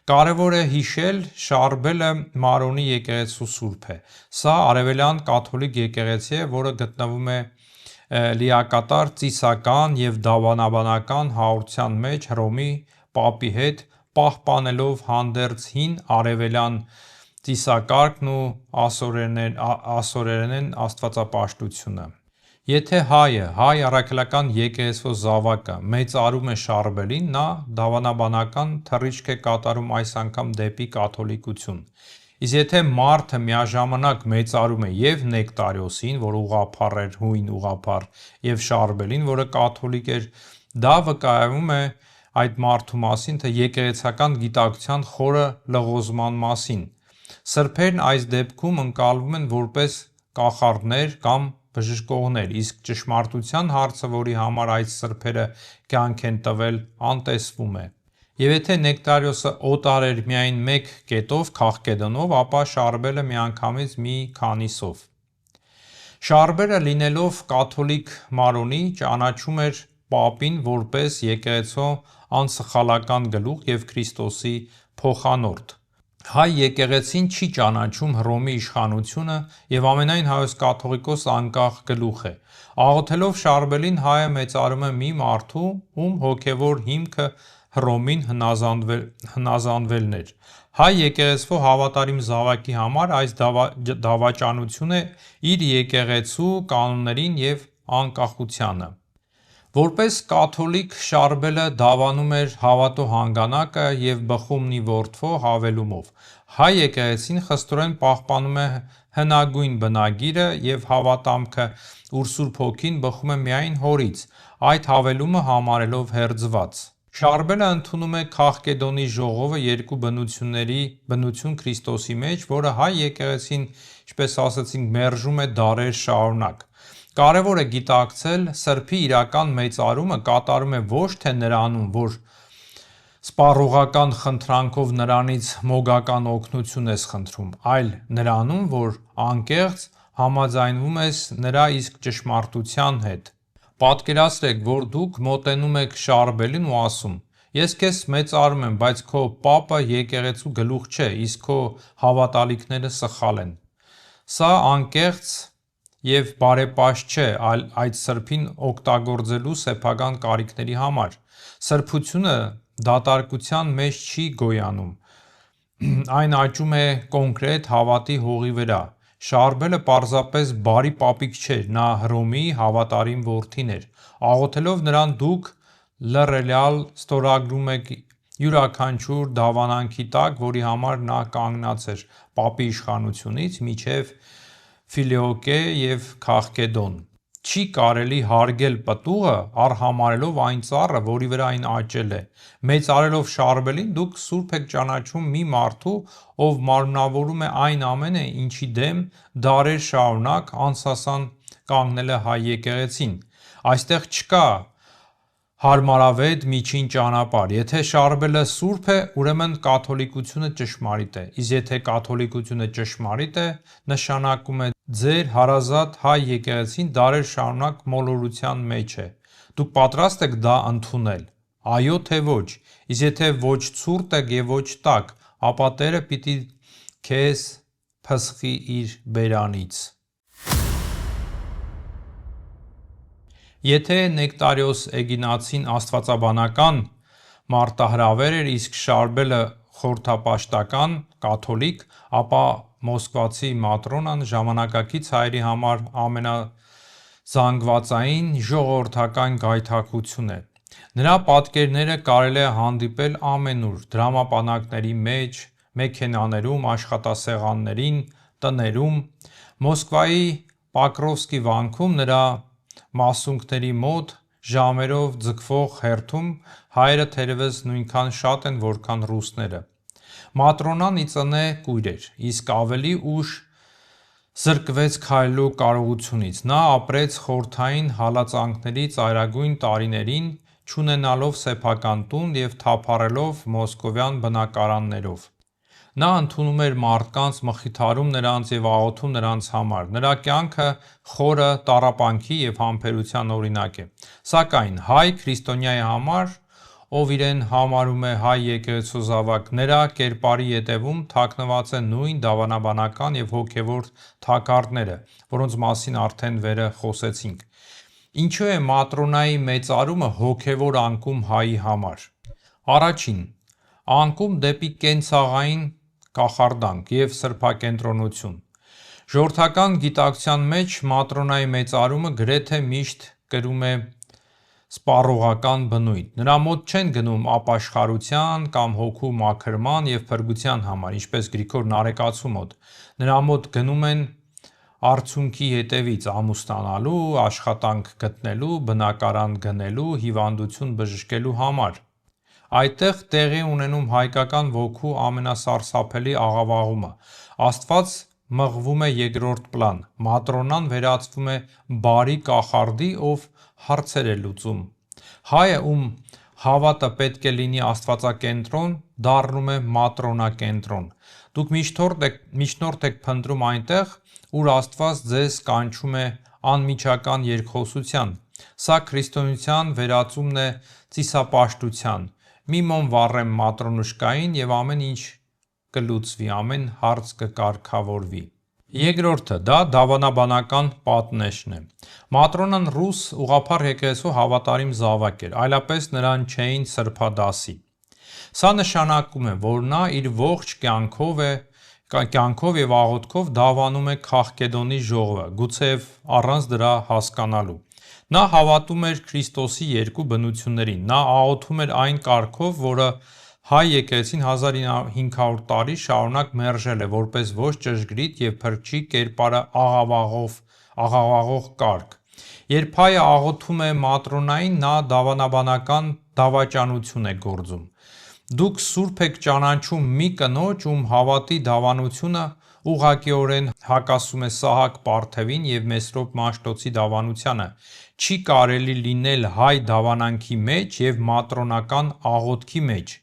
Կարևոր է հիշել, Շարբելը Մարոնի եկեղեցու սուրբ է։ Սա արևելյան կաթոլիկ եկեղեցի է, որը գտնվում է լիակատար ծիսական եւ դավանաբանական հաղորդության մեջ Հռոմի պապի հետ, պահպանելով հանդերձ հին արևելյան ծիսակարգն ու ասորերեն աստվածապաշտությունը։ Եթե հայ առաքելական եկեղեցու զավակը մեծարում է Շարբելին, նա դավանաբանական թռիչք է կատարում այս անգամ դեպի կաթոլիկություն։ Իսկ եթե մարդը միաժամանակ մեծարում է եւ Նեկտարիոսին, որ ուղղափառ էր, հույն ուղղափառ, եւ Շարբելին, որը կաթոլիկ էր, դա վկայում է այդ մարդու մասին, թե եկեղեցական գիտակցության խորը լղոզման մասին։ Սրբերն այս դեպքում ընկալվում են որպես կախարդներ կամ բժշկողներ, իսկ ճշմարտության հարցը, որի համար այդ սրբերը կյանք են տվել, անտեսվում է։ Եվ եթե Նեկտարիոսը օտար էր միայն մեկ կետով, քաղկեդոնով, ապա Շարբելը միանգամից մի քանիսով։ Շարբելը լինելով կաթոլիկ Մարոնի, ճանաչում էր պապին որպես եկեղեցու անսխալական գլուխ եւ Քրիստոսի փոխանորդ։ Հայ եկեղեցին չի ճանաչում Հռոմի իշխանությունը եւ ամենայն հայոց կաթողիկոս անկախ գլուխ է։ Աղոթելով Շարբելին, հայը մեծարում է մի մարդու, ում հոգևոր հիմքը Հռոմին հնազանդվելն էր։ Հայ եկեղեցու հավատարիմ զավակի համար այս դավաճանությունը իր եկեղեցու կանոններին եւ անկախությանը։ Որպես կաթոլիկ Շարբելը դավանում էր հավատո հանգանակը եւ բխումնի որդվո հավելումով։ Հայ եկեղեցին խստորեն պահպանում է հնագույն բնագիրը եւ հավատամքը, ուր Սուրբ Հոգին բխում է միայն Հորից, այդ հավելումը համարելով հերձված։ Շարբելը ընդունում է Քաղկեդոնի ժողովը երկու բնություն Քրիստոսի մեջ, որը հայ եկեղեցին, ինչպես ասացինք, մերժում է դարեր շարունակ։ Կարևոր է գիտակցել, սրբի իրական մեծարումը կատարում է ոչ թե նրանում, որ սպառողական խնդրանքով նրանից մոգական օգնություն ես խնդրում, այլ նրանում, որ անկեղծ համաձայնվում ես նրա իսկ ճշմարտության հետ։ Պատկերացրեք, որ դուք մոտենում եք Շարբելին ու ասում. «Ես քեզ մեծարում եմ, բայց քո պապը եկեղեցու գլուխ չէ, իսկ քո հավատալիքները սխալ են»։ Սա անկեղծ եւ բարեպաշտ չէ, այլ այդ սրբին օգտագործելու սեփական կարիքների համար։ Սրբությունը դատարկության մեջ չի գոյանում, այն աճում է կոնկրետ հավատի հողի վրա։ Շարբելը պարզապես բարի պապիկ չէր, նա Հռոմի հավատարիմ որդին էր։ Աղոթելով նրան դուք լռելյալ ստորագրում եք յուրաքանչյուր դավանանքի տակ, որի համար նա կանգնած էր պապի իշխանությունից մինչև Ֆիլիոկե եւ Քաղկեդոն։ չի կարելի հարգել պտուղը արհամարելով այն ծառը, որի վրա այն աճել է։ Մեծարելով շարբելին դուք սուրբ եք ճանաչում մի մարդու, ով մարմնավորում է այն ամենը, ինչի դեմ դարեր շարունակ անսասան կանգնել է հայ եկեղեցին։ Այստեղ չկա հարմարավետ միջին ճանապարհ։ Եթե շարբելը սուրբ է, ուրեմն կաթոլիկությունը ճշմարիտ է, իսկ եթե կաթոլիկությունը ճշմարիտ է, նշանակում է ձեր հարազատ հայ եկեղեցին դարեր շարունակ մոլորության մեջ է։ Դուք պատրաստ եք դա ընդունել։ Այո թե ոչ։ Իսկ եթե ոչ ցուրտ եք եւ ոչ տաք, ապա Տերը պիտի քեզ փսխի իր բերանից։ Եթե Նեկտարիոս Էգինացին աստվածաբանական մարտահրավեր էր, իսկ շարբելը խորհրդապաշտական կաթոլիկ, ապա մոսկվացի Մատրոնան ժամանակակից հայերի համար ամենազանգվածային ժողովրդական գայթակղություն է։ Նրա պատկերները կարելի է հանդիպել ամենուր՝ դրամապանակների մեջ, մեքենաներում, աշխատասեղաններին, տներում։ Մոսկվայի Պոկրովսկի վանքում նրա մասունքների մոտ ժամերով ձգվող հերթում հայերը թերևս նույնքան շատ են, որքան ռուսները։ Մատրոնան ի ծնե կույր էր, իսկ ավելի ուշ զրկվեց քայլելու կարողությունից։ Նա ապրեց խորհրդային հալածանքների ծայրագույն տարիներին, չունենալով սեփական տուն և թափառելով մոսկովյան բնակարաններով։ Նա ընդունում էր մարդկանց, մխիթարում նրանց և աղոթում նրանց համար։ Նրա կյանքը խորը տառապանքի և համբերության օրինակ է։ Սակայն հայ քրիստոնյայի համար, ով իրեն համարում է հայ եկեղեցու զավակ, նրա կերպարի ետևում թաքնված են նույն դավանաբանական և հոգևոր թակարդները, որոնց մասին արդեն վերը խոսեցինք։ Ինչու է Մատրոնայի մեծարումը հոգևոր անկում հայի համար։ Առաջին՝ անկում դեպի կենցաղային կախարդանք և սրբակենտրոնություն։ Ժողովրդական գիտակցության մեջ Մատրոնայի մեծարումը գրեթե միշտ կրում է սպառողական բնույթ։ Նրա մոտ չեն գնում ապաշխարության կամ հոգու մաքրման և փրկության համար, ինչպես Գրիգոր Նարեկացու մոտ։ Նրա մոտ գնում են արդյունքի հետևից՝ ամուսնանալու, աշխատանք գտնելու, բնակարան գնելու, հիվանդություն բժշկելու համար։ Այդտեղ տեղի է ունենում հայկական ոգու ամենասարսափելի աղավաղումը։ Աստված մղվում է երկրորդ պլան։ Մատրոնան վերածվում է բարի կախարդի, ով հարցեր է լուծում։ Հայը, ում հավատը պետք է լինի աստվածակենտրոն, դառնում է մատրոնակենտրոն։ Դուք միջնորդ եք փնտրում այնտեղ, ուր Աստված ձեզ կանչում է անմիջական երկխոսության։ Սա քրիստոնեության վերածումն է ծիսապաշտության։ Մի մոմ վառեմ Մատրոնուշկային, և ամեն ինչ կլուծվի, ամեն հարց կկարգավորվի։ Երկրորդը՝ դա դավանաբանական պատնեշն է։ Մատրոնան ռուս ուղղափառ եկեղեցու հավատարիմ զավակ էր, այլապես նրան չէին սրբադասի։ Սա նշանակում է, որ նա իր ողջ կյանքով և աղոթքով դավանում է Քաղկեդոնի ժողովը, գուցեև առանց դրա հասկանալու։ Նա հավատում էր Քրիստոսի երկու բնություններին։ Նա աղոթում էր այն կարգով, որը հայ եկեղեցին 1500 տարի շարունակ մերժել է, որպես ոչ ճշգրիտ և փրկչի կերպարը աղավաղող կարգ։ Երբ հայը աղոթում է Մատրոնային, նա դավանաբանական դավաճանություն է գործում։ Դուք սուրբ եք ճանաչում մի կնոջ, ում հավատի դավանությունը ուղղակիորեն հակասում է Սահակ Պարթևին և Մեսրոպ Մաշտոցի դավանությանը։ Չի կարելի լինել հայ դավանանքի մեջ և մատրոնական աղոթքի մեջ։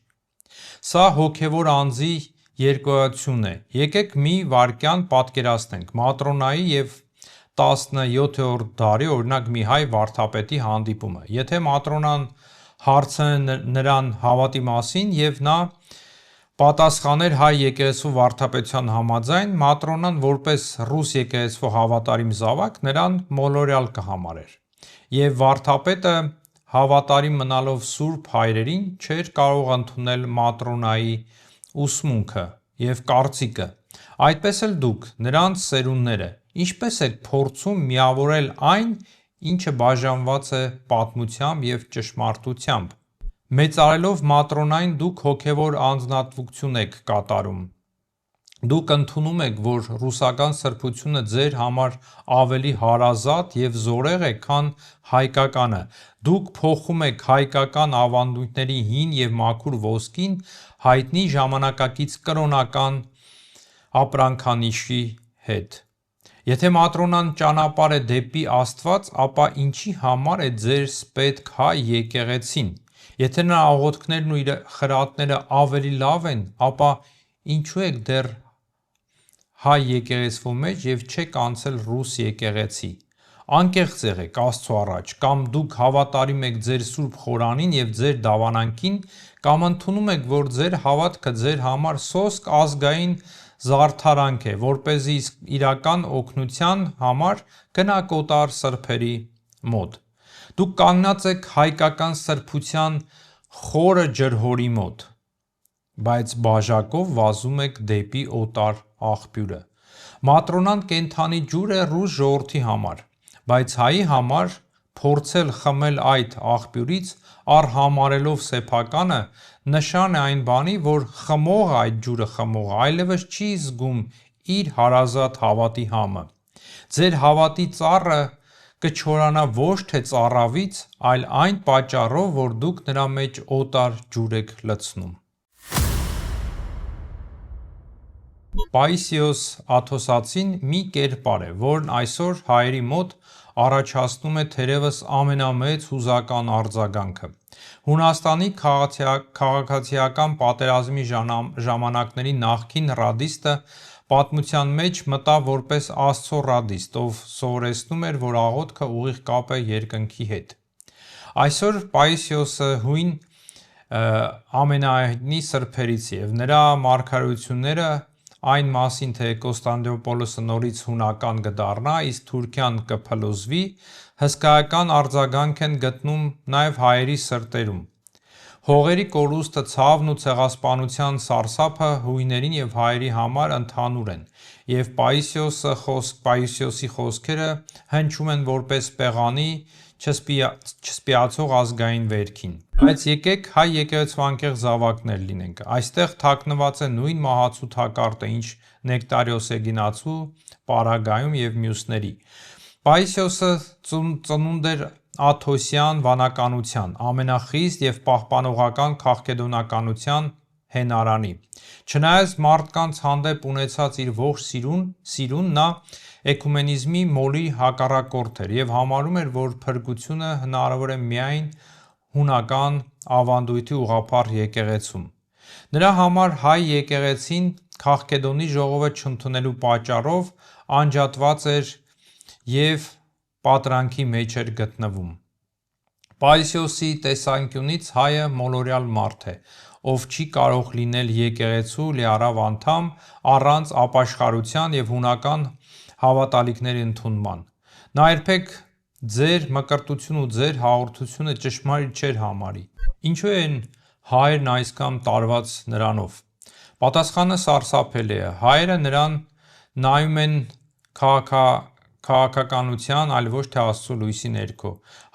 Սա հոգևոր անձի երկոյություն է։ Եկեք մի վայրկյան պատկերացնենք Մատրոնայի և 17-րդ դարի, օրինակ, մի հայ վարդապետի հանդիպումը։ Եթե Մատրոնան հարցներ նրան հավատի մասին, և նա պատասխաներ հայ եկեղեցու վարդապետության համաձայն, Մատրոնան որպես ռուս եկեղեցու հավատարիմ զավակ նրան մոլորյալ կհամարեր։ Եվ վարդապետը հավատարիմ մնալով սուրբ հայրերին, չէր կարող ընդունել Մատրոնայի ուսմունքը և կարծիքը։ Այդպես էլ դուք, նրանց սերունդները, ինչպե՞ս եք փորձում միավորել այն, ինչը բաժանված է պատմությամբ և ճշմարտությամբ։ Մեծարելով Մատրոնային դուք հոգևոր անձնատվություն եք կատարում։ Դուք ընդունում եք, որ ռուսական սրբությունը ձեր համար ավելի հարազատ և զորեղ է, քան հայկականը: Դուք փոխում եք հայկական ավանդույթների հին և մաքուր ոսկին հայտնի ժամանակակից կրոնական ապրանքանիշի հետ: Եթե Մատրոնան ճանապարհ է դեպի Աստված, ապա ինչի համար է ձեզ պետք հայ եկեղեցին: Եթե նրա աղոթքներն ու խրատները ավելի լավ են, ապա ինչու եք դեռ հայ եկեղեցու մեջ և չեք անցել ռուս եկեղեցի: Անկեղծ եղեք Աստծու առաջ: Կամ դուք հավատարիմ եք ձեր սուրբ խորանին և ձեր դավանանքին, կամ ընդունում եք, որ ձեր հավատքը ձեր համար սոսկ ազգային զարդարանք է, որպեսզի իրական օգնության համար գնաք օտար սրբերի մոտ: Դուք կանգնած եք հայկական սրբության խորը ջրհորի մոտ, բայց բաժակով վազում եք դեպի օտար աղբյուրը: Մատրոնան կենդանի ջուր է ռուս ժողովրդի համար, բայց հայի համար փորձել խմել այդ աղբյուրից, արհամարհելով սեփականը, նշան է այն բանի, որ խմողը, այդ ջուրը խմողը այլևս չի զգում իր հարազատ հավատի համը: Ձեր հավատի ծառը կչորանա ոչ թե ծառավից, այլ այն պատճառով, որ դուք նրա մեջ օտար ջուր եք լցնում: Պաիսիոս Աթոսացին մի կերպար է, որն այսօր հայերի մոտ առաջացնում է թերևս ամենամեծ հուզական արձագանքը: Հունաստանի քաղաքացիական պատերազմի ժամանակների նախկին ռադիստը պատմության մեջ մտավ որպես Աստծո ռադիստ, ով սովորեցնում էր, որ աղոթքը ուղիղ կապ է երկնքի հետ: Այսօր Պաիսիոսը հույն ամենահայտնի սրբերից է և նրա մարգարեությունները այն մասին, թե Կոնստանդնուպոլսը նորից հունական կդառնա, իսկ Թուրքիան կփլուզվի, հսկայական արձագանք են գտնում նաև հայերի սրտերում: Հողերի կորուստը, ցավն ու ցեղասպանության սարսափը հույների և հայերի համար ընդհանուր են, և Պաիսիոսի խոսքերը հնչում են որպես պեղանի չսպիացող ազգային վերքին: Բայց եկեք հայ եկեղեցու անկեղծ զավակներ լինենք: Այստեղ թաքնված է նույն մահացու թակարդը, ինչ Նեկտարիոս Էգինացու պարագայում և մյուսների: Պաիսիոսը ծնունդ էր աթոսյան վանականության, ամենախիստ և պահպանողական քաղքեդոնականության հենարանի: Չնայած մարդկանց հանդեպ ունեցած իր ողջ սիրուն, նա էկումենիզմի մոլի հակառակորդ էր և համարում էր, որ փրկությունը հնարավոր է միայն հունական ավանդույթի ուղղափառ եկեղեցում: Նրա համար հայ եկեղեցին Քաղքեդոնի ժողովը չընդունելու պատճառով անջատված էր և պատրանքի մեջ էր գտնվում: Պաիսիոսի տեսանկյունից հայը մոլորյալ մարդ է, ով չի կարող լինել եկեղեցու լիարավ անդամ առանց ապաշխարության և հունական հավատալիքների ընդունման: Նա երբեք ձեր մկրտությունն ու ձեր հաղորդությունը ճշմարիտ չէր համարի: Ինչու են հայերն այսքան տարված նրանով: Պատասխանը սարսափելի է: Հայերը նրան նայում են քաղաքականության, այլ ոչ թե Աստծո լույսի ներքո: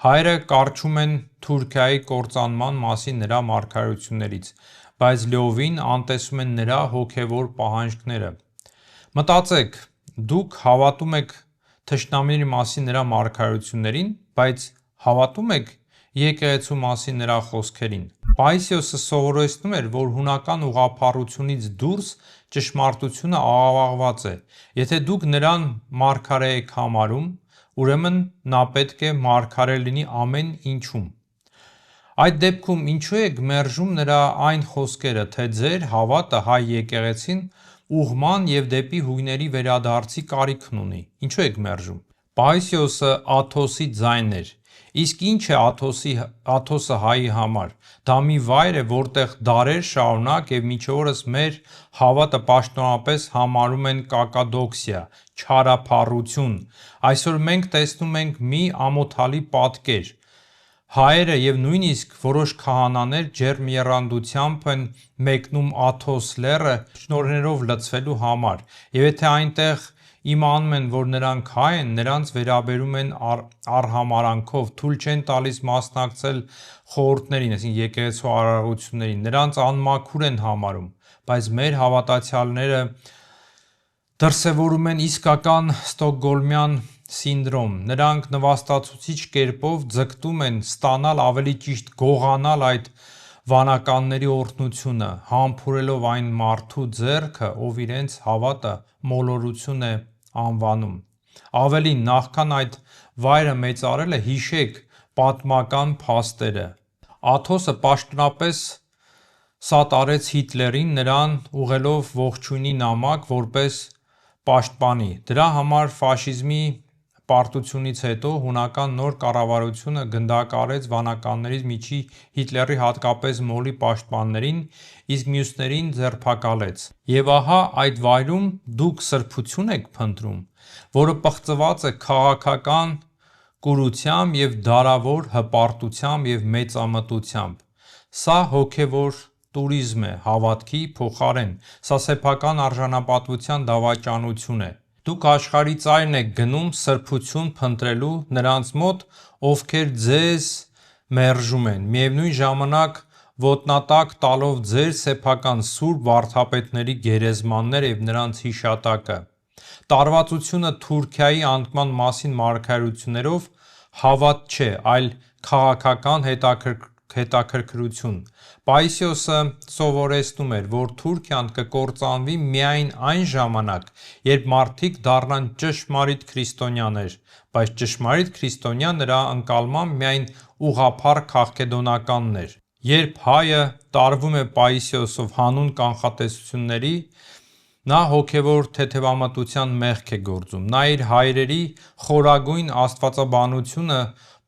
Հայերը կառչում են Թուրքիայի կործանման մասին նրա մարգարեություններից, բայց լիովին անտեսում են նրա հոգևոր պահանջները: Մտածեք, դուք հավատում եք թշնամիների մասին նրա մարգարեություններին, բայց հավատո՞ւմ եք եկեղեցու մասին նրա խոսքերին: Պաիսիոսը սովորեցնում էր, որ հունական ուղղափառությունից դուրս ճշմարտությունը աղավաղված է: Եթե դուք նրան մարգարե եք համարում, ուրեմն նա պետք է մարգարե լինի ամեն ինչում: Այդ դեպքում ինչու եք մերժում նրա այն խոսքերը, թե ձեր հավատը հայ եկեղեցին ուղղման և դեպի հույների վերադարձի կարիքն ունի: Ինչու եք մերժում: Պաիսիոսը Աթոսի ձայնն էր: Իսկ ի՞նչ է Աթոսը հայի համար: Դա մի վայր է, որտեղ դարեր շարունակ և մինչ օրս մեր հավատը պաշտոնապես համարում են կակադոքսիա, չարափառություն: Այսօր մենք տեսնում ենք մի ամոթալի պատկեր: Հայերը և նույնիսկ որոշ քահանաներ ջերմ եռանդությամբ են մեկնում Աթոս լեռը շնորհներով լցվելու համար և եթե այնտեղ իմանում են, որ նրանք հայ են, նրանց վերաբերում են արհամարհանքով, թույլ չեն տալիս մասնակցել խորհուրդներին, եկեղեցու արարողություններին, նրանց անմաքուր են համարում: Բայց մեր հավատացյալները դրսևորում են իսկական ստոկգոլմյան սինդրոմ, նրանք նվաստացուցիչ կերպով ձգտում են ստանալ, ավելի ճիշտ գողանալ այդ վանականների օրհնությունը, համբուրելով այն մարդու ձեռքը, ով իրենց հավատը մոլորություն է անվանում։ Ավելին, նախքան այդ վայրը մեծարելը, հիշեք պատմական փաստերը։ Աթոսը պաշտոնապես սատարեց Հիտլերին, նրան ուղղելով ողջույնի նամակ որպես պաշտպանի։ Դրա համար ֆաշիզմի պարտությունից հետո հունական նոր կառավարությունը գնդակարեց վանականներից միջի Հիտլերի, հատկապես Մոլի պաշտպաններին, իսկ մյուսներին ձերբակալեց։ Եվ ահա այդ վայրում դուք սրբություն եք փնտրում, որը պղծված է քաղաքական կուրությամբ և դարավոր հպարտությամբ և մեծամտությամբ։ Սա հոգևոր տուրիզմ է հավատքի փոխարեն, սա սեփական արժանապատվության դավաճանություն է։ Դուք աշխարհի ծայրն եք գնում սրբություն փնտրելու նրանց մոտ, ովքեր ձեզ մերժում են, միևնույն ժամանակ ոտնատակ տալով ձեր սեփական սուրբ վարդապետների գերեզմանները և նրանց հիշատակը։ Տարվածությունը Թուրքիայի անկման մասին մարգարեություններով հավատ չէ, այլ քաղաքական հետաքրքրություն։ Պայիսիոսը սովորեցնում էր, որ Թուրքիան կկործանվի միայն այն ժամանակ, երբ մարդիկ դառնան ճշմարիտ քրիստոնյաներ, բայց ճշմարիտ քրիստոնյա նրա ընկալմամբ միայն ուղղափառ քաղբկեդոնականն էր։ Երբ հայը տարվում է Պայիսիոսով հանուն կանխատեսությունների, նա հոգևոր թեթևամտության մեղք է գործում։ Նա իր հայրերի խորագույն աստվածաբանությունը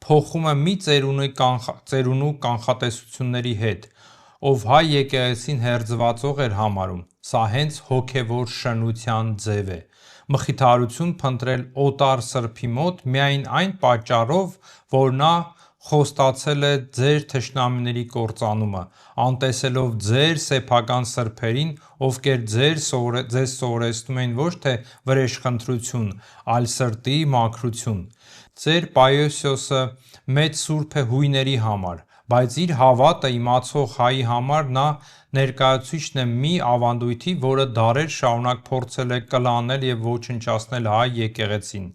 փոխում է մի ծերունու կանխատեսությունների հետ, ով հայ եկեղեցին հերձվածող էր համարում։ Սա հենց հոգևոր շնության ձև է։ Մխիթարություն փնտրել օտար սրբի մոտ միայն այն պատճառով, որ նա խոստացել է ձեր թշնամիների կործանումը, անտեսելով ձեր սեփական սրբերին, ովքեր ձեզ սովորեցնում էին ոչ թե վրեժխնդրություն, այլ սրտի մաքրություն։ Ձեր Պայիսիոսը մեծ սուրբ է հույների համար, բայց իր հավատը իմացող հայի համար նա ներկայացուցիչն է մի ավանդույթի, որը դարեր շարունակ փորձել է կլանել և ոչնչացնել հայ եկեղեցին։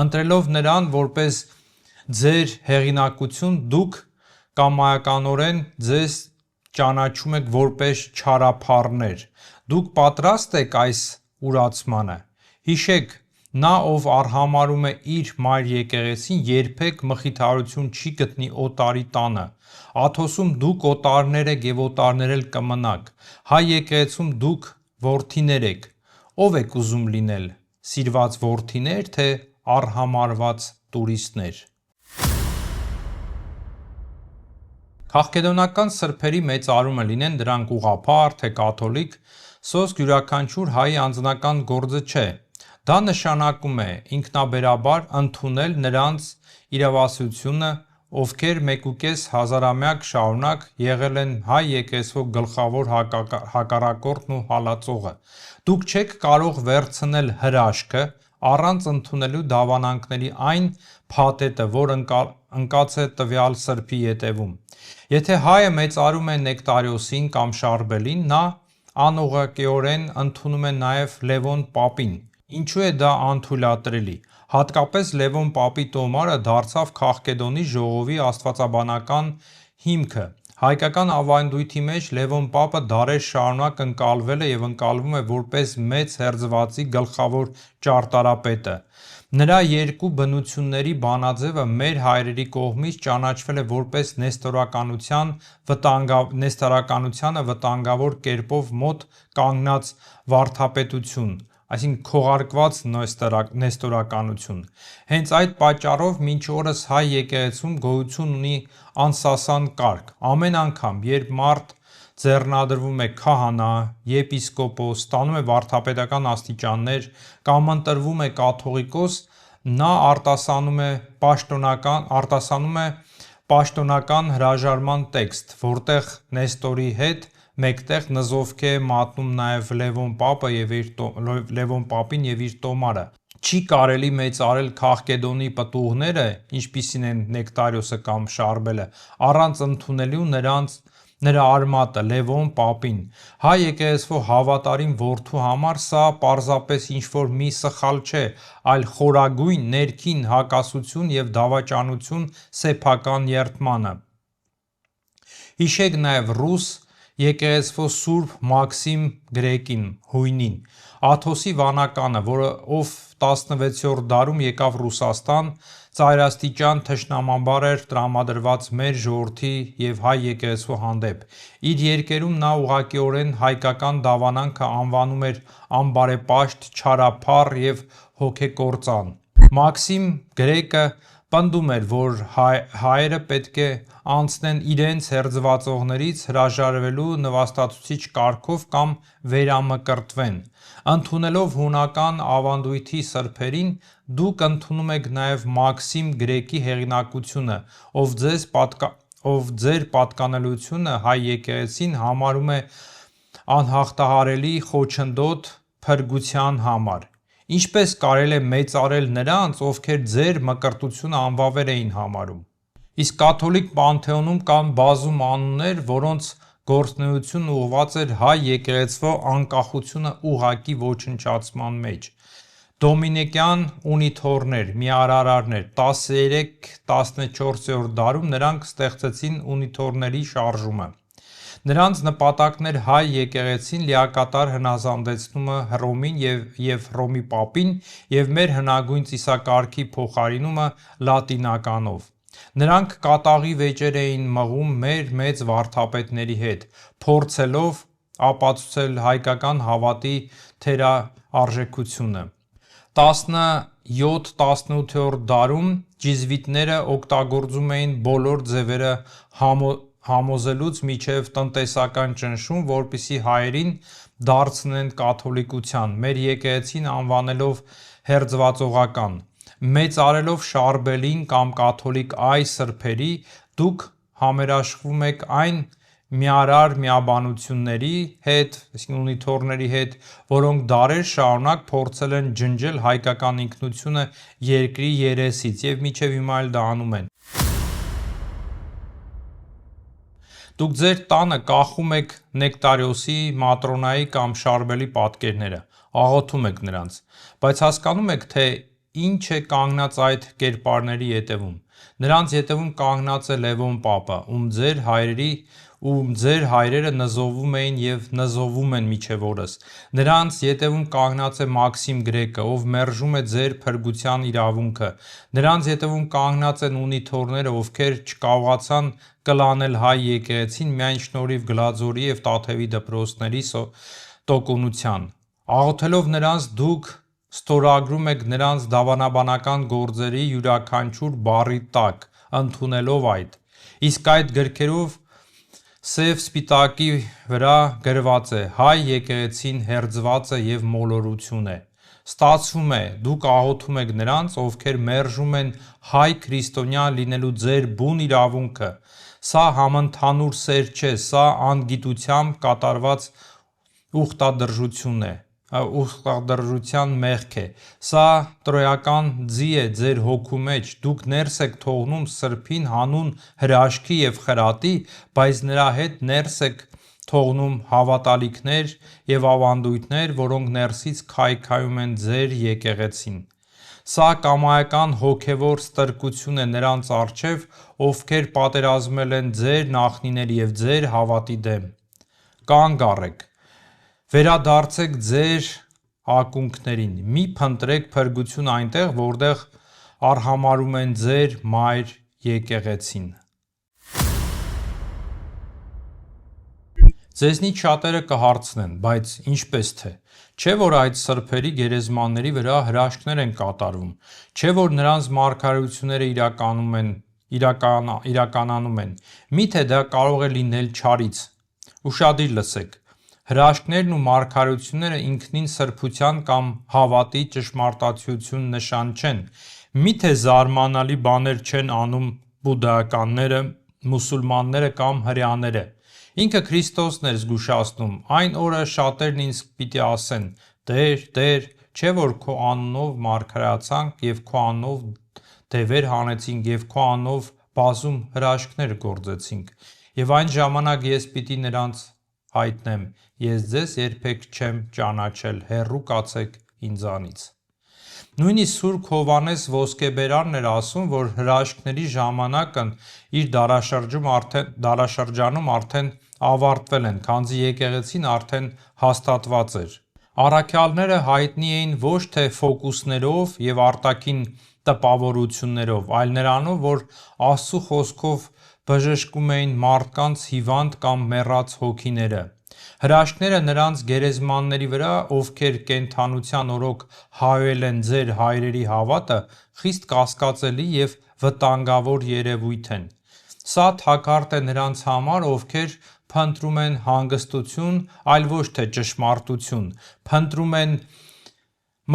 Ընտրելով նրան որպես ձեր հեղինակություն, դուք կամայականորեն ձեզ ճանաչում եք որպես չարափառներ։ Դուք պատրաստ եք այս ուրացմանը։ Հիշեք, նա, ով արհամարհում է իր մայր եկեղեցին, երբեք մխիթարություն չի գտնի օտարի տանը։ Աթոսում դուք օտարներ եք և օտարներ էլ կմնաք։ Հայ եկեղեցում դուք որդիներ եք։ Ո՞վ եք ուզում լինել՝ սիրված որդիներ, թե արհամարհված տուրիստներ։ Քաղբկեդոնական սրբերի մեծարումը, լինեն դրանք ուղղափառ, թե կաթոլիկ, սոսկ յուրաքանչյուր հայի անձնական գործը չէ։ Դա նշանակում է ինքնաբերաբար ընդունել նրանց իրավասությունը, ովքեր 1,5 հազարամյակ շարունակ եղել են հայ եկեղեցու գլխավոր հակառակորդն ու հալածողը։ Դուք չեք կարող վերցնել հրաշքը, առանց ընդունելու դավանանքների այն փաթեթը, որ ընկած է տվյալ սրբի ետևում։ Եթե հայը մեծարում է Նեկտարիոսին կամ Շարբելին, նա անուղղակիորեն ընդունում է նաև Լևոն Պապին։ Ինչու է դա անթույլատրելի։ Հատկապես Լևոն Պապի տոմարը դարձավ Քաղբկեդոնի ժողովի աստվածաբանական հիմքը։ Հայկական ավանդույթի մեջ Լևոն Պապը դարեր շարունակ ընկալվել է և ընկալվում է որպես մեծ հերձվածի գլխավոր ճարտարապետը։ Նրա երկու բնությունների բանաձևը մեր հայրերի կողմից ճանաչվել է որպես նեստորականությանը վտանգավոր կերպով մոտ կանգնած վարդապետություն, քողարկված նեստորականություն։ Հենց այդ պատճառով մինչ օրս հայ եկեղեցում գոյություն ունի անսասան կարգ։ Ամեն անգամ, երբ մարդ ձեռնադրվում է քահանա, եպիսկոպոս, ստանում է վարդապետական աստիճաններ կամ ընտրվում է կաթողիկոս, նա արտասանում է պաշտոնական հրաժարման տեքստ, որտեղ Նեստորի հետ մեկտեղ նզովք է մատնում նաև Լևոն Պապին և իր տոմարը։ Չի կարելի մեծարել Քաղբկեդոնի պտուղները, ինչպիսին են Նեկտարիոսը կամ Շարբելը, առանց ընդունելու նրանց նրա արմատը Լևոն Պապին, հայ եկեղեցու հավատարիմ որդու համար սա պարզապես ինչ-որ մի սխալ չէ, այլ խորագույն ներքին հակասություն և դավաճանություն սեփական երդմանը։ Հիշեք նաև ռուս եկեղեցու Սուրբ Մաքսիմ Գրեկին, հույնին, Աթոսի վանականը, ով 16-րդ դարում եկավ Ռուսաստան, ծայրաստիճան թշնամանբար էր տրամադրված մեր ժողովրդի և հայ եկեղեցու հանդեպ։ Իր երկերում նա ուղղակիորեն հայկական դավանանքը անվանում էր անբարեպաշտ, չարափառ և հոգեկործան։ Մաքսիմ Գրեկը պնդում էր, որ հայերը պետք է անցնեն իրենց հերձվածողներից հրաժարվելու նվաստացուցիչ կարգով կամ վերամկրտվեն։ Ընդունելով հունական ավանդույթի սրբերին, դուք ընդունում եք նաև Մաքսիմ Գրեկի հեղինակությունը, ով ձեր պատկանելությունը հայ եկեղեցին համարում է անհաղթահարելի խոչընդոտ փրկության համար։ Ինչպես կարելի է մեծարել նրանց, ովքեր ձեր մկրտությունը անվավեր էին համարում։ Իսկ կաթոլիկ պանթեոնում կան բազում անուններ, որոնց գործունեությունն ուղղված էր հայ եկեղեցու անկախությունը ուղղակի ոչնչացման մեջ։ Դոմինիկյան ունիթորներ, միարարարներ 13-14-րդ դարում նրանք ստեղծեցին ունիթորների շարժումը։ Նրանց նպատակն էր հայ եկեղեցին լիակատար հնազանդեցումը Հռոմին և Հռոմի Պապին և մեր հնագույն ծիսակարգի փոխարինումը լատինականով։ Նրանք կատաղի վեճեր էին մղում մեր մեծ վարդապետների հետ, փորձելով ապացուցել հայկական հավատի թերարժեքությունը։ 17-18-րդ դարում ջիզվիտները օգտագործում էին բոլոր ձևերը համոզելուց մինչև տնտեսական ճնշում, որպեսզի հայերին դարձնեն կաթոլիկության, մեր եկեղեցին անվանելով հերձվածողական։ Մեծարելով Շարբելին կամ կաթոլիկ այ սրբերի, դուք համերաշխվում եք այն միարար միաբանությունների հետ, ունիթորների հետ, որոնք դարեր շարունակ փորձել են ջնջել հայկական ինքնությունը երկրի երեսից և մինչև հիմա էլ դա անում են։ Դուք ձեր տանը կախում եք Նեկտարիոսի, Մատրոնայի կամ Շարբելի պատկերները, աղոթում եք նրանց, բայց հասկանո՞ւմ եք, թե ինչ է կանգնած այդ կերպարների ետևում։ Նրանց ետևում կանգնած է Լևոն Պապը, ում ձեր հայրերը նզովում էին և նզովում են մինչև օրս։ Նրանց ետևում կանգնած է Մաքսիմ Գրեկը, ով մերժում է ձեր փրկության իրավունքը։ Նրանց ետևում կանգնած են ունիթորները, ովքեր չկարողացան կլանել հայ եկեղեցին միայն շնորհիվ Գլաձորի և Տաթևի դպրոցների տոկունության։ Աղոթելով նրանց՝ դուք ստորագրում եք նրանց դավանաբանական գործերի յուրաքանչյուր բառի տակ, ընդունելով այդ։ Իսկ այդ գրքերով սև սպիտակի վրա գրված է. հայ եկեղեցին հերձվածը և մոլորություն է։ Ստացվում է, դուք աղոթում եք նրանց, ովքեր մերժում են հայ քրիստոնյա լինելու ձեր բուն իրավունքը։ Սա համընդհանուր սեր չէ, սա անգիտությամբ կատարված ուխտադրժության մեղք է։ Սա տրոյական ձի է ձեր հոգու մեջ, դուք ներս եք թողնում սրբին հանուն հրաշքի և խրատի, բայց նրա հետ ներս եք թողնում հավատալիքներ և ավանդույթներ, որոնք ներսից քայքայում են ձեր եկեղեցին։ Սա կամայական հոգևոր ստրկություն է նրանց առջև, ովքեր պատերազմել են ձեր նախնիների և ձեր հավատի դեմ։ Կանգ առեք, վերադարձեք ձեր ակունքներին, մի փնտրեք փրկություն այնտեղ, որտեղ արհամարհում են ձեր մայր եկեղեցին։ Ձեզնից շատերը կհարցնեն, բայց ինչպես թե։ Չէ՞ որ այդ սրբերի գերեզմանների վրա հրաշքներ են կատարվում, չէ՞ որ նրանց մարգարեությունները իրականանում են, միթե դա կարող է լինել չարից։ Ուշադիր լսեք։ Հրաշքներն ու մարգարեությունները ինքնին սրբության կամ հավատի ճշմարտացիության նշան չեն։ Միթե զարմանալի բաներ չեն անում բուդդայականները, մուսուլմանները կամ հրեաները։ Ինքը Քրիստոսն էր զգուշացնում։ Այն օրը շատերն ինձ պիտի ասեն. «Տե՛ր, Տե՛ր, չէ՞ որ քո անունով մարգարեացանք և քո անունով դևեր հանեցինք և քո անունով բազում հրաշքներ գործեցինք»։ Եվ այն ժամանակ ես պիտի նրանց հայտնեմ, ես ձեզ երբեք չեմ ճանաչել, հեռու կացեք ինձանից։ Նույնիսկ Սուրբ Հովհաննես ոսկեբերանն էր ասում, որ հրաշքների ժամանակն իր դարաշրջանում արդեն ավարտվել են, քանզի եկեղեցին արդեն հաստատված էր։ Առաքյալները հայտնի էին ոչ թե ֆոկուսներով եւ արտաքին տպավորություններով, այլ նրանով, որ Աստծո խոսքով բժշկում էին մարդկանց հիվանդ կամ մեռած հոգիները։ Հրաշքները նրանց գերեզմանների վրա, ովքեր կենդանության օրոք հայել են ձեր հայրերի հավատը, խիստ կասկածելի եւ վտանգավոր երևույթ են։ Սա թակարդ է նրանց համար, ովքեր փնտրում են հանգստություն, այլ ոչ թե ճշմարտություն, փնտրում են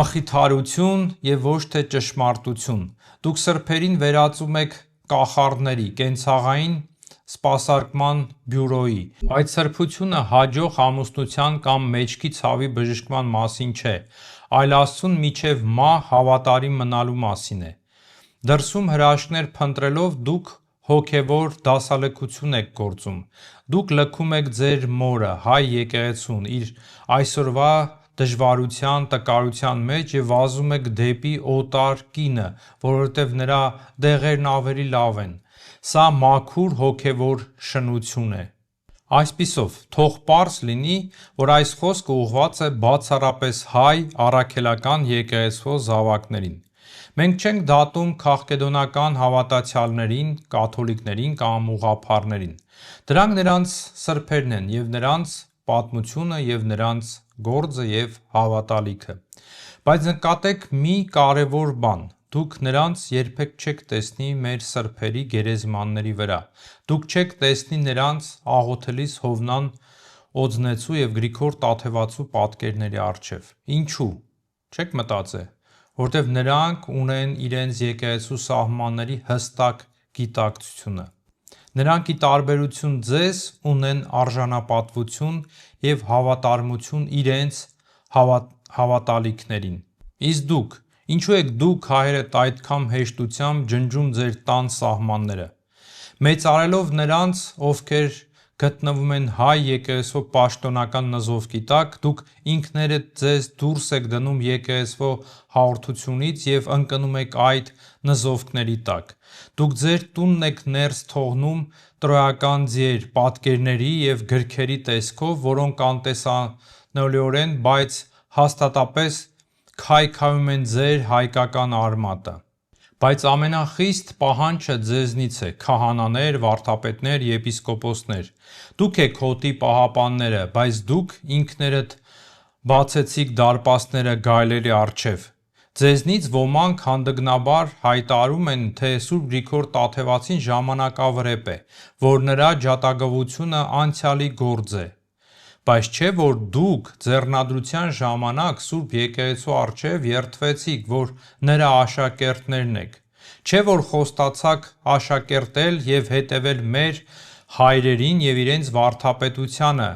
մխիթարություն եւ ոչ թե ճշմարտություն։ Դուք սրբերին վերածում եք կախարդների, կենցաղային սպասարկման բյուրոյի։ Այդ սրբությունը հաջող ամուսնության կամ մեջքի ցավի բժշկման մասին չէ, այլ Աստծուն միջև մահ հավատարիմ մնալու մասին է։ Դրսում հրաշքներ փնտրելով դուք հոգևոր դասալքություն եք գործում։ Դուք լքում եք ձեր մորը, հայ եկեղեցուն, իր այսօրվա դժվարության, տկարության մեջ եւ վազում եք դեպի օտար կինը, որովհետեւ նրա դեղերն ավելի լավ են։ Սա մաքուր հոգևոր շնություն է։ Այսպիսով, թող պարզ լինի, որ այս խոսքը ուղղված է բացառապես հայ առաքելական եկեղեցու զավակներին։ Մենք չենք դատում քաղկեդոնական հավատացյալներին, կաթոլիկներին կամ ուղղափառներին։ Դրանք նրանց սրբերն են եւ նրանց պատմությունը եւ նրանց գործը եւ հավատալիքը։ Բայց նկատեք մի կարևոր բան. դուք նրանց երբեք չեք տեսնի մեր սրբերի գերեզմանների վրա։ Դուք չեք տեսնի նրանց աղոթելիս Հովնան Օձնեցու եւ Գրիգոր Տաթևացու պատկերների առջև։ Ինչու՞։ Չեք մտածել, որտեվ նրանք ունեն իրենց եկեղեցու սահմանների հստակ գիտակցությունը։ Նրանք ի տարբերություն ձեզ ունեն արժանապատվություն եւ հավատարմություն իրենց հավատալիքներին։ Իսկ դուք, ինչու եք դուք հայերդ այդքան հեշտությամբ ջնջում ձեր տան սահմանները։ Մեծարելով նրանց, ովքեր գտնվում են հայ եկեղեցու պաշտոնական նզովքի տակ, դուք ինքներդ ձեզ դուրս եք դնում եկեղեցու հաղորդությունից եւ ընկնում եք այդ նզովքների տակ։ Դուք ձեր տունն եք ներս թողնում տրոյական ձիեր, պատկերների եւ գրքերի տեսքով, որոնք անտեսանելիորեն, բայց հաստատապես քայքայում են ձեր հայկական արմատը։ Բայց ամենախիստ պահանջը ձեզնից է, քահանաներ, վարդապետներ, եպիսկոպոսներ։ Դուք եք հոտի պահապանները, բայց դուք ինքներդ բացեցիք դարպասները գայլերի առջև։ Ձեզնից ոմանք հանդգնաբար հայտարարում են, թե Սուրբ Գրիգոր Տաթևացին ժամանակավրեպ է, որ նրա ջատագովությունը անցյալի գործ է։ Բայց չէ՞ որ դուք ձեռնադրության ժամանակ Սուրբ Եկեղեցու առջև երդվեցիք, որ նրա աշակերտներն եք։ Չէ՞ որ խոստացաք աշակերտել եւ հետևել մեր հայրերին եւ իրենց վարդապետությանը,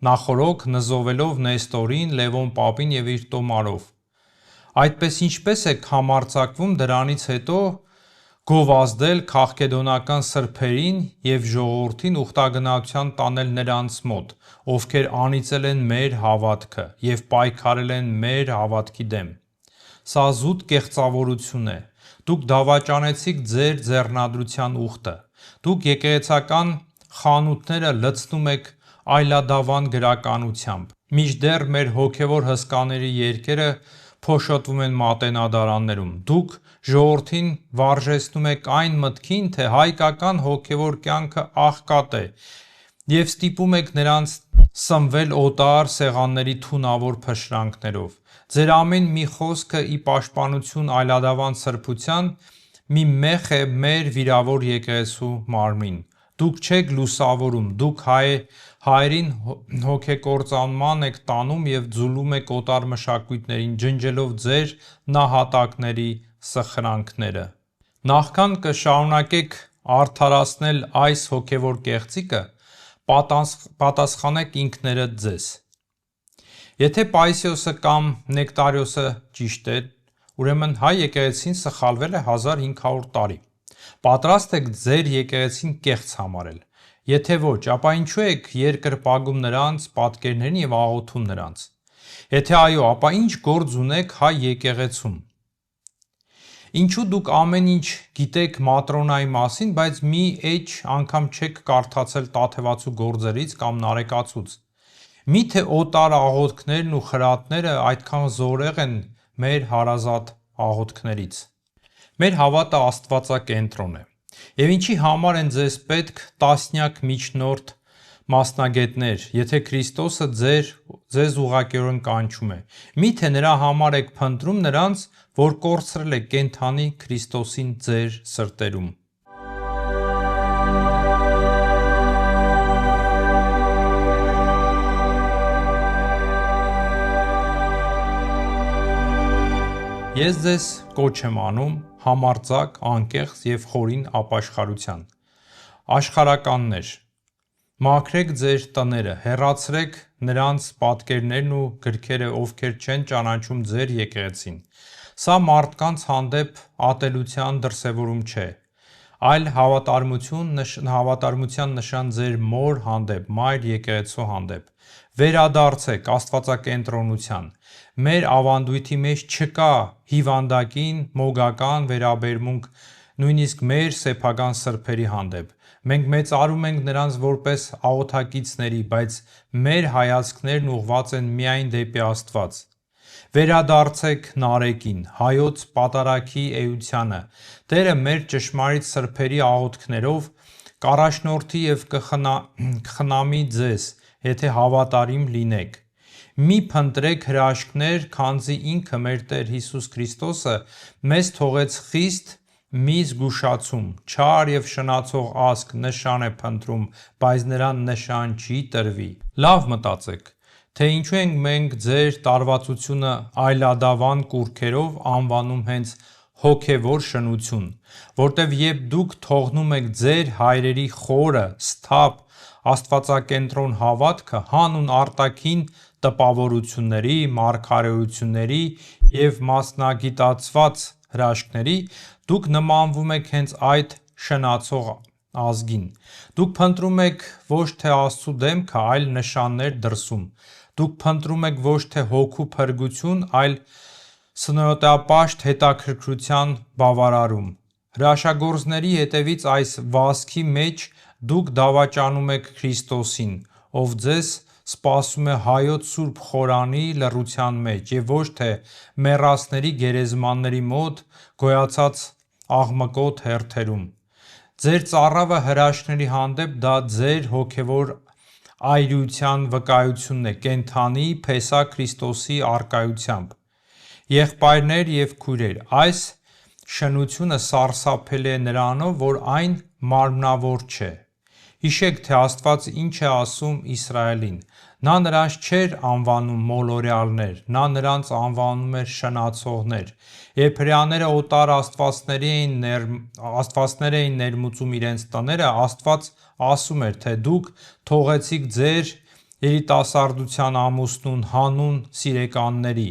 նախօրոք նզովելով Նեստորին, Լևոն Պապին եւ իր տոմարով։ Այդպես ինչպես եք համարձակվում դրանից հետո գովազդել քաղկեդոնական սրբերին եւ ժողովրդին ուխտագնացության տանել նրանց մոտ, ովքեր անիծել են մեր հավատքը եւ պայքարել են մեր հավատքի դեմ։ Սա զուտ կեղծավորություն է։ Դուք դավաճանեցիք ձեր ձեռնադրության ուխտը։ Դուք եկեղեցական խանութները լցնում եք այլադավան գրականությամբ։ Մինչդեռ մեր հոգևոր հսկաների երգերը փոշոտվում են մատենադարաններում։ Դուք ժողովրդին վարժեցնում եք այն մտքին, թե հայկական հոգևոր կյանքը աղքատ է եւ ստիպում եք նրանց սնվել օտար սեղանների թունավոր փշրանքներով։ Ձեր ամեն մի խոսքը ի պաշտպանություն այլադավան սրբության մի մեխ է մեր վիրավոր եկեղեցու մարմին։ Դուք չեք լուսավորում, դուք հայերին հոգեկործանման եք տանում եւ ձուլում եք օտար մշակույթներին, ջնջելով ձեր նահատակների սխրանքները։ Նախքան կշարունակեք արդարացնել այս հոգևոր կեղծիքը, պատասխանեք ինքներդ ձեզ։ Եթե Պայսիոսը կամ Նեկտարիոսը ճիշտ է, ուրեմն հայ եկեղեցին սխալվել է 1500 տարի։ Պատրաստ եք ձեր եկեղեցին կեղծ համարել։ Եթե ոչ, ապա ինչու եք երկրպագում նրանց պատկերներին եւ աղոթում նրանց։ Եթե այո, ապա ինչ գործ ունեք հայ եկեղեցում։ Ինչու դուք ամեն ինչ գիտեք Մատրոնայի մասին, բայց մի էջ անգամ չեք կարդացել Տաթևացու գործերից կամ Նարեկացուց։ Միթե օտար աղոթքներն ու խրատները այդքան զորեղ են մեր հարազատ աղոթքներից։ Մեր հավատը աստվածակենտրոն է։ Եվ ինչի համար են ձեզ պետք տասնյակ միջնորդ մասնագետներ, եթե Քրիստոսը ձեզ ուղղակիորեն կանչում է։ Միթե նրա համար եք փնտրում նրանց, որ կորցրել եք կենդանի Քրիստոսին ձեր սրտերում։ Ես ձեզ կոչ եմ անում համարձակ, անկեղծ և խորին ապաշխարության։ Աշխարհականներ, մաքրեք ձեր տները, հեռացրեք նրանց պատկերներն ու գրքերը, ովքեր չեն ճանաչում ձեր եկեղեցին։ Սա մարդկանց հանդեպ ատելության դրսևորում չէ, այլ հավատարմության նշան ձեր մոր հանդեպ, մայր եկեղեցու հանդեպ։ Վերադարձեք աստվածակենտրոնության։ Մեր ավանդույթի մեջ չկա հիվանդակին մոգական վերաբերմունք, նույնիսկ մեր սեփական սրբերի հանդեպ։ Մենք մեծարում ենք նրանց որպես աղոթակիցների, բայց մեր հայացքներն ուղղված են միայն դեպի Աստված։ Վերադարձեք Նարեկին, հայոց պատարագի էությանը։ Տերը մեր ճշմարիտ սրբերի աղոթքներով կառաջնորդի և կխնամի ձեզ, եթե հավատարիմ լինեք։ Մի փնտրեք հրաշքներ, քանզի ինքը մեր Տեր Հիսուս Քրիստոսը մեզ թողեց խիստ մի զգուշացում, չար և շնացող ազգ նշան է փնտրում, բայց նրան նշան չի տրվի։ Լավ մտածեք, թե ինչու ենք մենք ձեր տարվածությունը այլադավան կուռքերով անվանում հենց հոգևոր շնություն, որտև երբ դուք թողնում եք ձեր հայրերի խորը, սթափ, աստվածակենտրոն հավատքը հանուն արտաքին տպավորությունների, մարգարեությունների և մասնագիտացված հրաշքների, դուք նմանվում եք հենց այդ շնացող ազգին։ Դուք փնտրում եք ոչ թե Աստծու դեմքը, այլ նշաններ դրսում։ Դուք փնտրում եք ոչ թե հոգու փրկություն, այլ սնոտապաշտ հետաքրքրության բավարարում։ Հրաշագործների հետևից այս վազքի մեջ դուք դավաճանում եք Քրիստոսին, ով ձեզ սպասում է հայոց սուրբ խորանի լռության մեջ և ոչ թե մեռածների գերեզմանների մոտ գոյացած աղմկոտ հերթերում։ Ձեր ծառավը հրաշքների հանդեպ դա ձեր հոգևոր այրության վկայությունն է կենդանի փեսա Քրիստոսի առկայությամբ։ Եղբայրներ և քույրեր, այս շնությունը սարսափելի է նրանով, որ այն մարմնավոր չէ։ Հիշեք, թե Աստված ինչ է ասում Իսրայելին։ Նա նրանց չէր անվանում մոլորյալներ, նա նրանց անվանում էր շնացողներ։ Երբ հրեաները օտար աստվածներ էին ներմուծում իրենց տները, Աստված ասում էր, թե դուք թողեցիք ձեր երիտասարդության ամուսնուն հանուն սիրեկանների։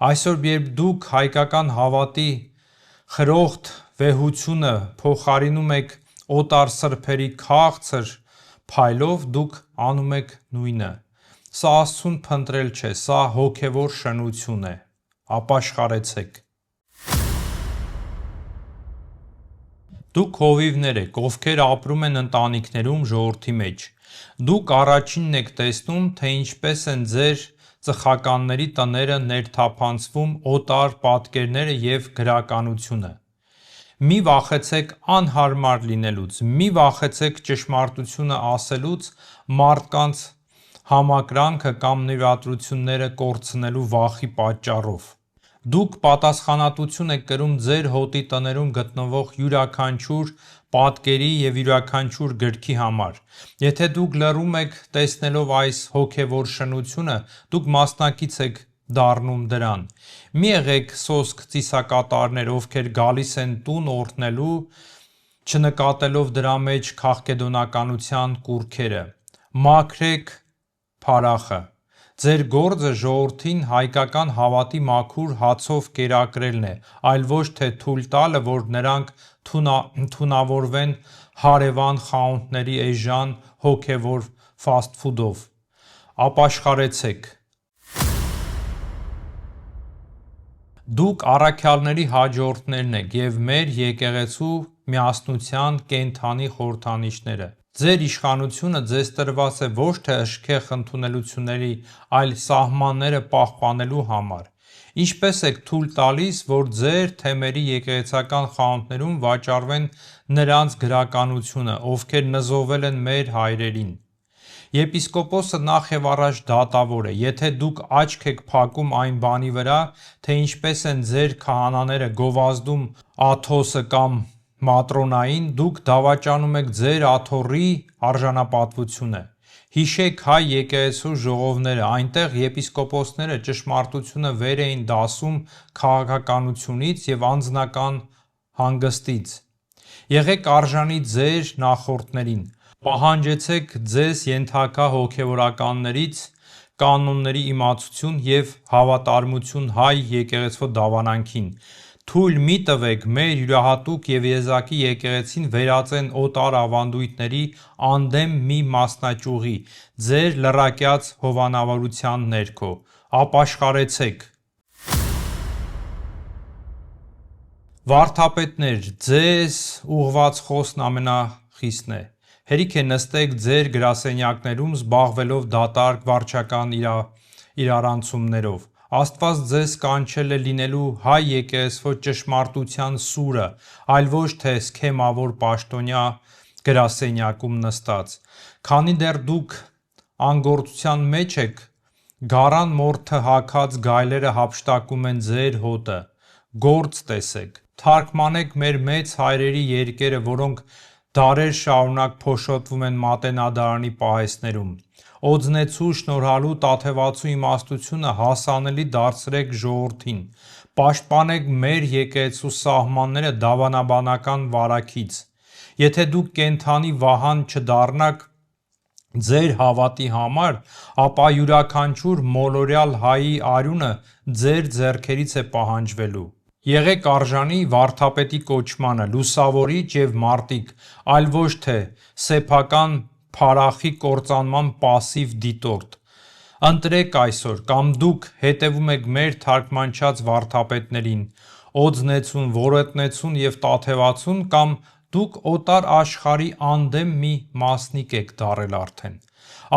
Այսօր, երբ դուք հայկական հավատի խրոխտ վեհությունը փոխարինում եք օտար սրբերի քաղցր փայլով, դուք անում եք նույնը։ Սա Աստծուն փնտրել չէ, սա հոգևոր շնություն է։ Ապաշխարեցեք։ Դուք հովիվներ եք, ովքեր ապրում են ընտանիքներում ժողովրդի մեջ։ Դուք առաջինն եք տեսնում, թե ինչպես են ձեր ծխականների տները ներթափանցվում օտար պատկերները և գրականությունը։ Մի վախեցեք անհարմար լինելուց, մի վախեցեք ճշմարտությունը ասելուց մարդկանց համակրանքը կամ նվիրատվությունները կորցնելու վախի պատճառով։ Դուք պատասխանատվություն եք կրում ձեր հոտի տներում գտնվող յուրաքանչյուր պատկերի և յուրաքանչյուր գրքի համար։ Եթե դուք լռում եք տեսնելով այս հոգևոր շնությունը, դուք մասնակից եք դառնում դրան։ Մի եղեք սոսկ ծիսակատարներ, ովքեր գալիս են տուն օրհնելու, չնկատելով դրա մեջ քաղկեդոնականության կուռքերը։ Մաքրեք փարախը։ Ձեր գործը ժողովրդին հայկական հավատի մաքուր հացով կերակրելն է, այլ ոչ թե թույլ տալը, որ նրանք թունավորվեն հարևան խանութների էժան հոգևոր ֆասթֆուդով։ Ապաշխարեցեք։ Դուք առաքյալների հաջորդներն եք և մեր եկեղեցու միասնության կենդանի խորհրդանիշները։ Ձեր իշխանությունը ձեզ տրված է ոչ թե հաշքեղ ընդունելությունների, այլ սահմանները պահպանելու համար։ Ինչպես եք թույլ տալիս, որ ձեր թեմերի եկեղեցական խանութներում վաճառվեն նրանց գրականությունը, ովքեր նզովել են մեր հայրերին։ Եպիսկոպոսը նախևառաջ դատավոր է, եթե դուք աչք եք փակում այն բանի վրա, թե ինչպես են ձեր քահանաները գովազդում Աթոսը կամ Մատրոնային, դուք դավաճանում եք ձեր աթոռի արժանապատվությունը։ Հիշեք հայ եկեղեցու ժողովները, այնտեղ եպիսկոպոսները ճշմարտությունը վեր էին դասում քաղաքականությունից և անձնական հանգստից։ Եղեք արժանի ձեր նախորդներին։ Պահանջեցեք ձեզ ենթակա հոգևորականներից կանոնների իմացություն և հավատարմություն հայ եկեղեցու դավանանքին։ Թույլ մի տվեք մեր յուրահատուկ և եզակի եկեղեցին վերածեն օտար ավանդույթների անդեմ մի մասնաճյուղի, ձեր լռակյաց հովանավորության ներքո։ Ապաշխարեցեք։ Վարդապետներ, ձեզ ուղղված խոսքն ամենախիստն է։ Հերիք է նստեք ձեր գրասենյակներում զբաղվելով դատարկ վարչական իրարանցումներով։ Աստված ձեզ կանչել է լինելու հայ եկեղեցու ճշմարտության սուրը, այլ ոչ թե սքեմավոր պաշտոնյա գրասենյակում նստած։ Քանի դեռ դուք անգործության մեջ եք, գարան մորթը հագած գայլերը հափշտակում են ձեր հոտը։ Գործ տեսեք։ Թարգմանեք մեր մեծ հայրերի երկերը, որոնք դարեր շարունակ փոշոտվում են Մատենադարանի պահեստներում։ Օձնեցու, շնորհալու, տաթևացու իմաստությունը հասանելի դարձրեք ժողովրդին։ Պաշտպանեք մեր եկեղեցու սահմանները դավանաբանական վարակից։ Եթե դուք կենդանի վահան չդառնաք ձեր հավատի համար, ապա յուրաքանչյուր մոլորյալ հայի արյունը ձեր ձեռքերից է պահանջվելու։ Եղեք արժանի վարդապետի կոչմանը, լուսավորիչ և մարտիկ, այլ ոչ թե սեփական փարախի կործանման պասիվ դիտորդ։ Ընտրեք այսօր, կամ դուք հետևում եք մեր թարգմանչած վարդապետներին՝ օձնեցուն, որոտնեցուն և տաթևացուն, կամ դուք օտար աշխարհի անդեմ մի մասնիկ եք դառել արդեն։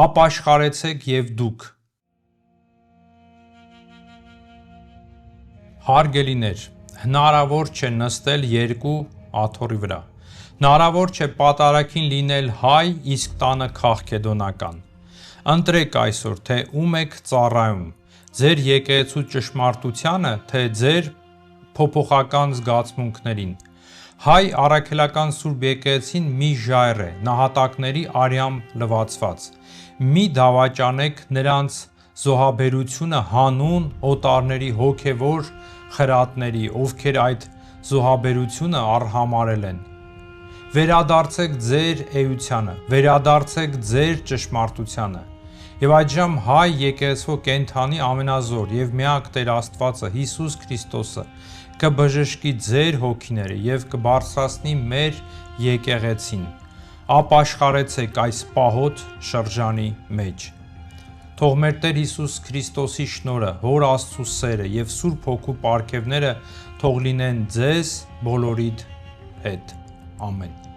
Ապաշխարեցեք և դուք։ Հարգելիներ, հնարավոր չէ նստել երկու աթոռի վրա։ Հնարավոր չէ պատարագին լինել հայ, իսկ տանը քաղքեդոնական։ Ընտրեք այսօր, թե ում եք ծառայում՝ ձեր եկեղեցու ճշմարտությանը, թե ձեր փոփոխական զգացմունքներին։ Հայ առաքելական Սուրբ Եկեղեցին մի ժայռ է, նահատակների արյամբ լվացված։ Մի դավաճանեք նրանց զոհաբերությունը հանուն օտարների հոգևոր խրատների, ովքեր այդ զոհաբերությունը արհամարհել են։ Վերադարձեք ձեր էությանը, վերադարձեք ձեր ճշմարտությանը։ Եվ այդժամ հայ եկեղեցու կենդանի ամենազոր և միակ Տեր Աստվածը Հիսուս Քրիստոսը կբժշկի ձեր հոգիները և կբարձրացնի մեր եկեղեցին։ Ապաշխարեցեք այս պահոտ շրջանի մեջ։ Թող մեր Տեր Հիսուս Քրիստոսի շնորհը, Հոր Աստծու սերը և Սուրբ Հոգու պարգևները թող լինեն ձեզ բոլորիդ հետ։ Ամեն։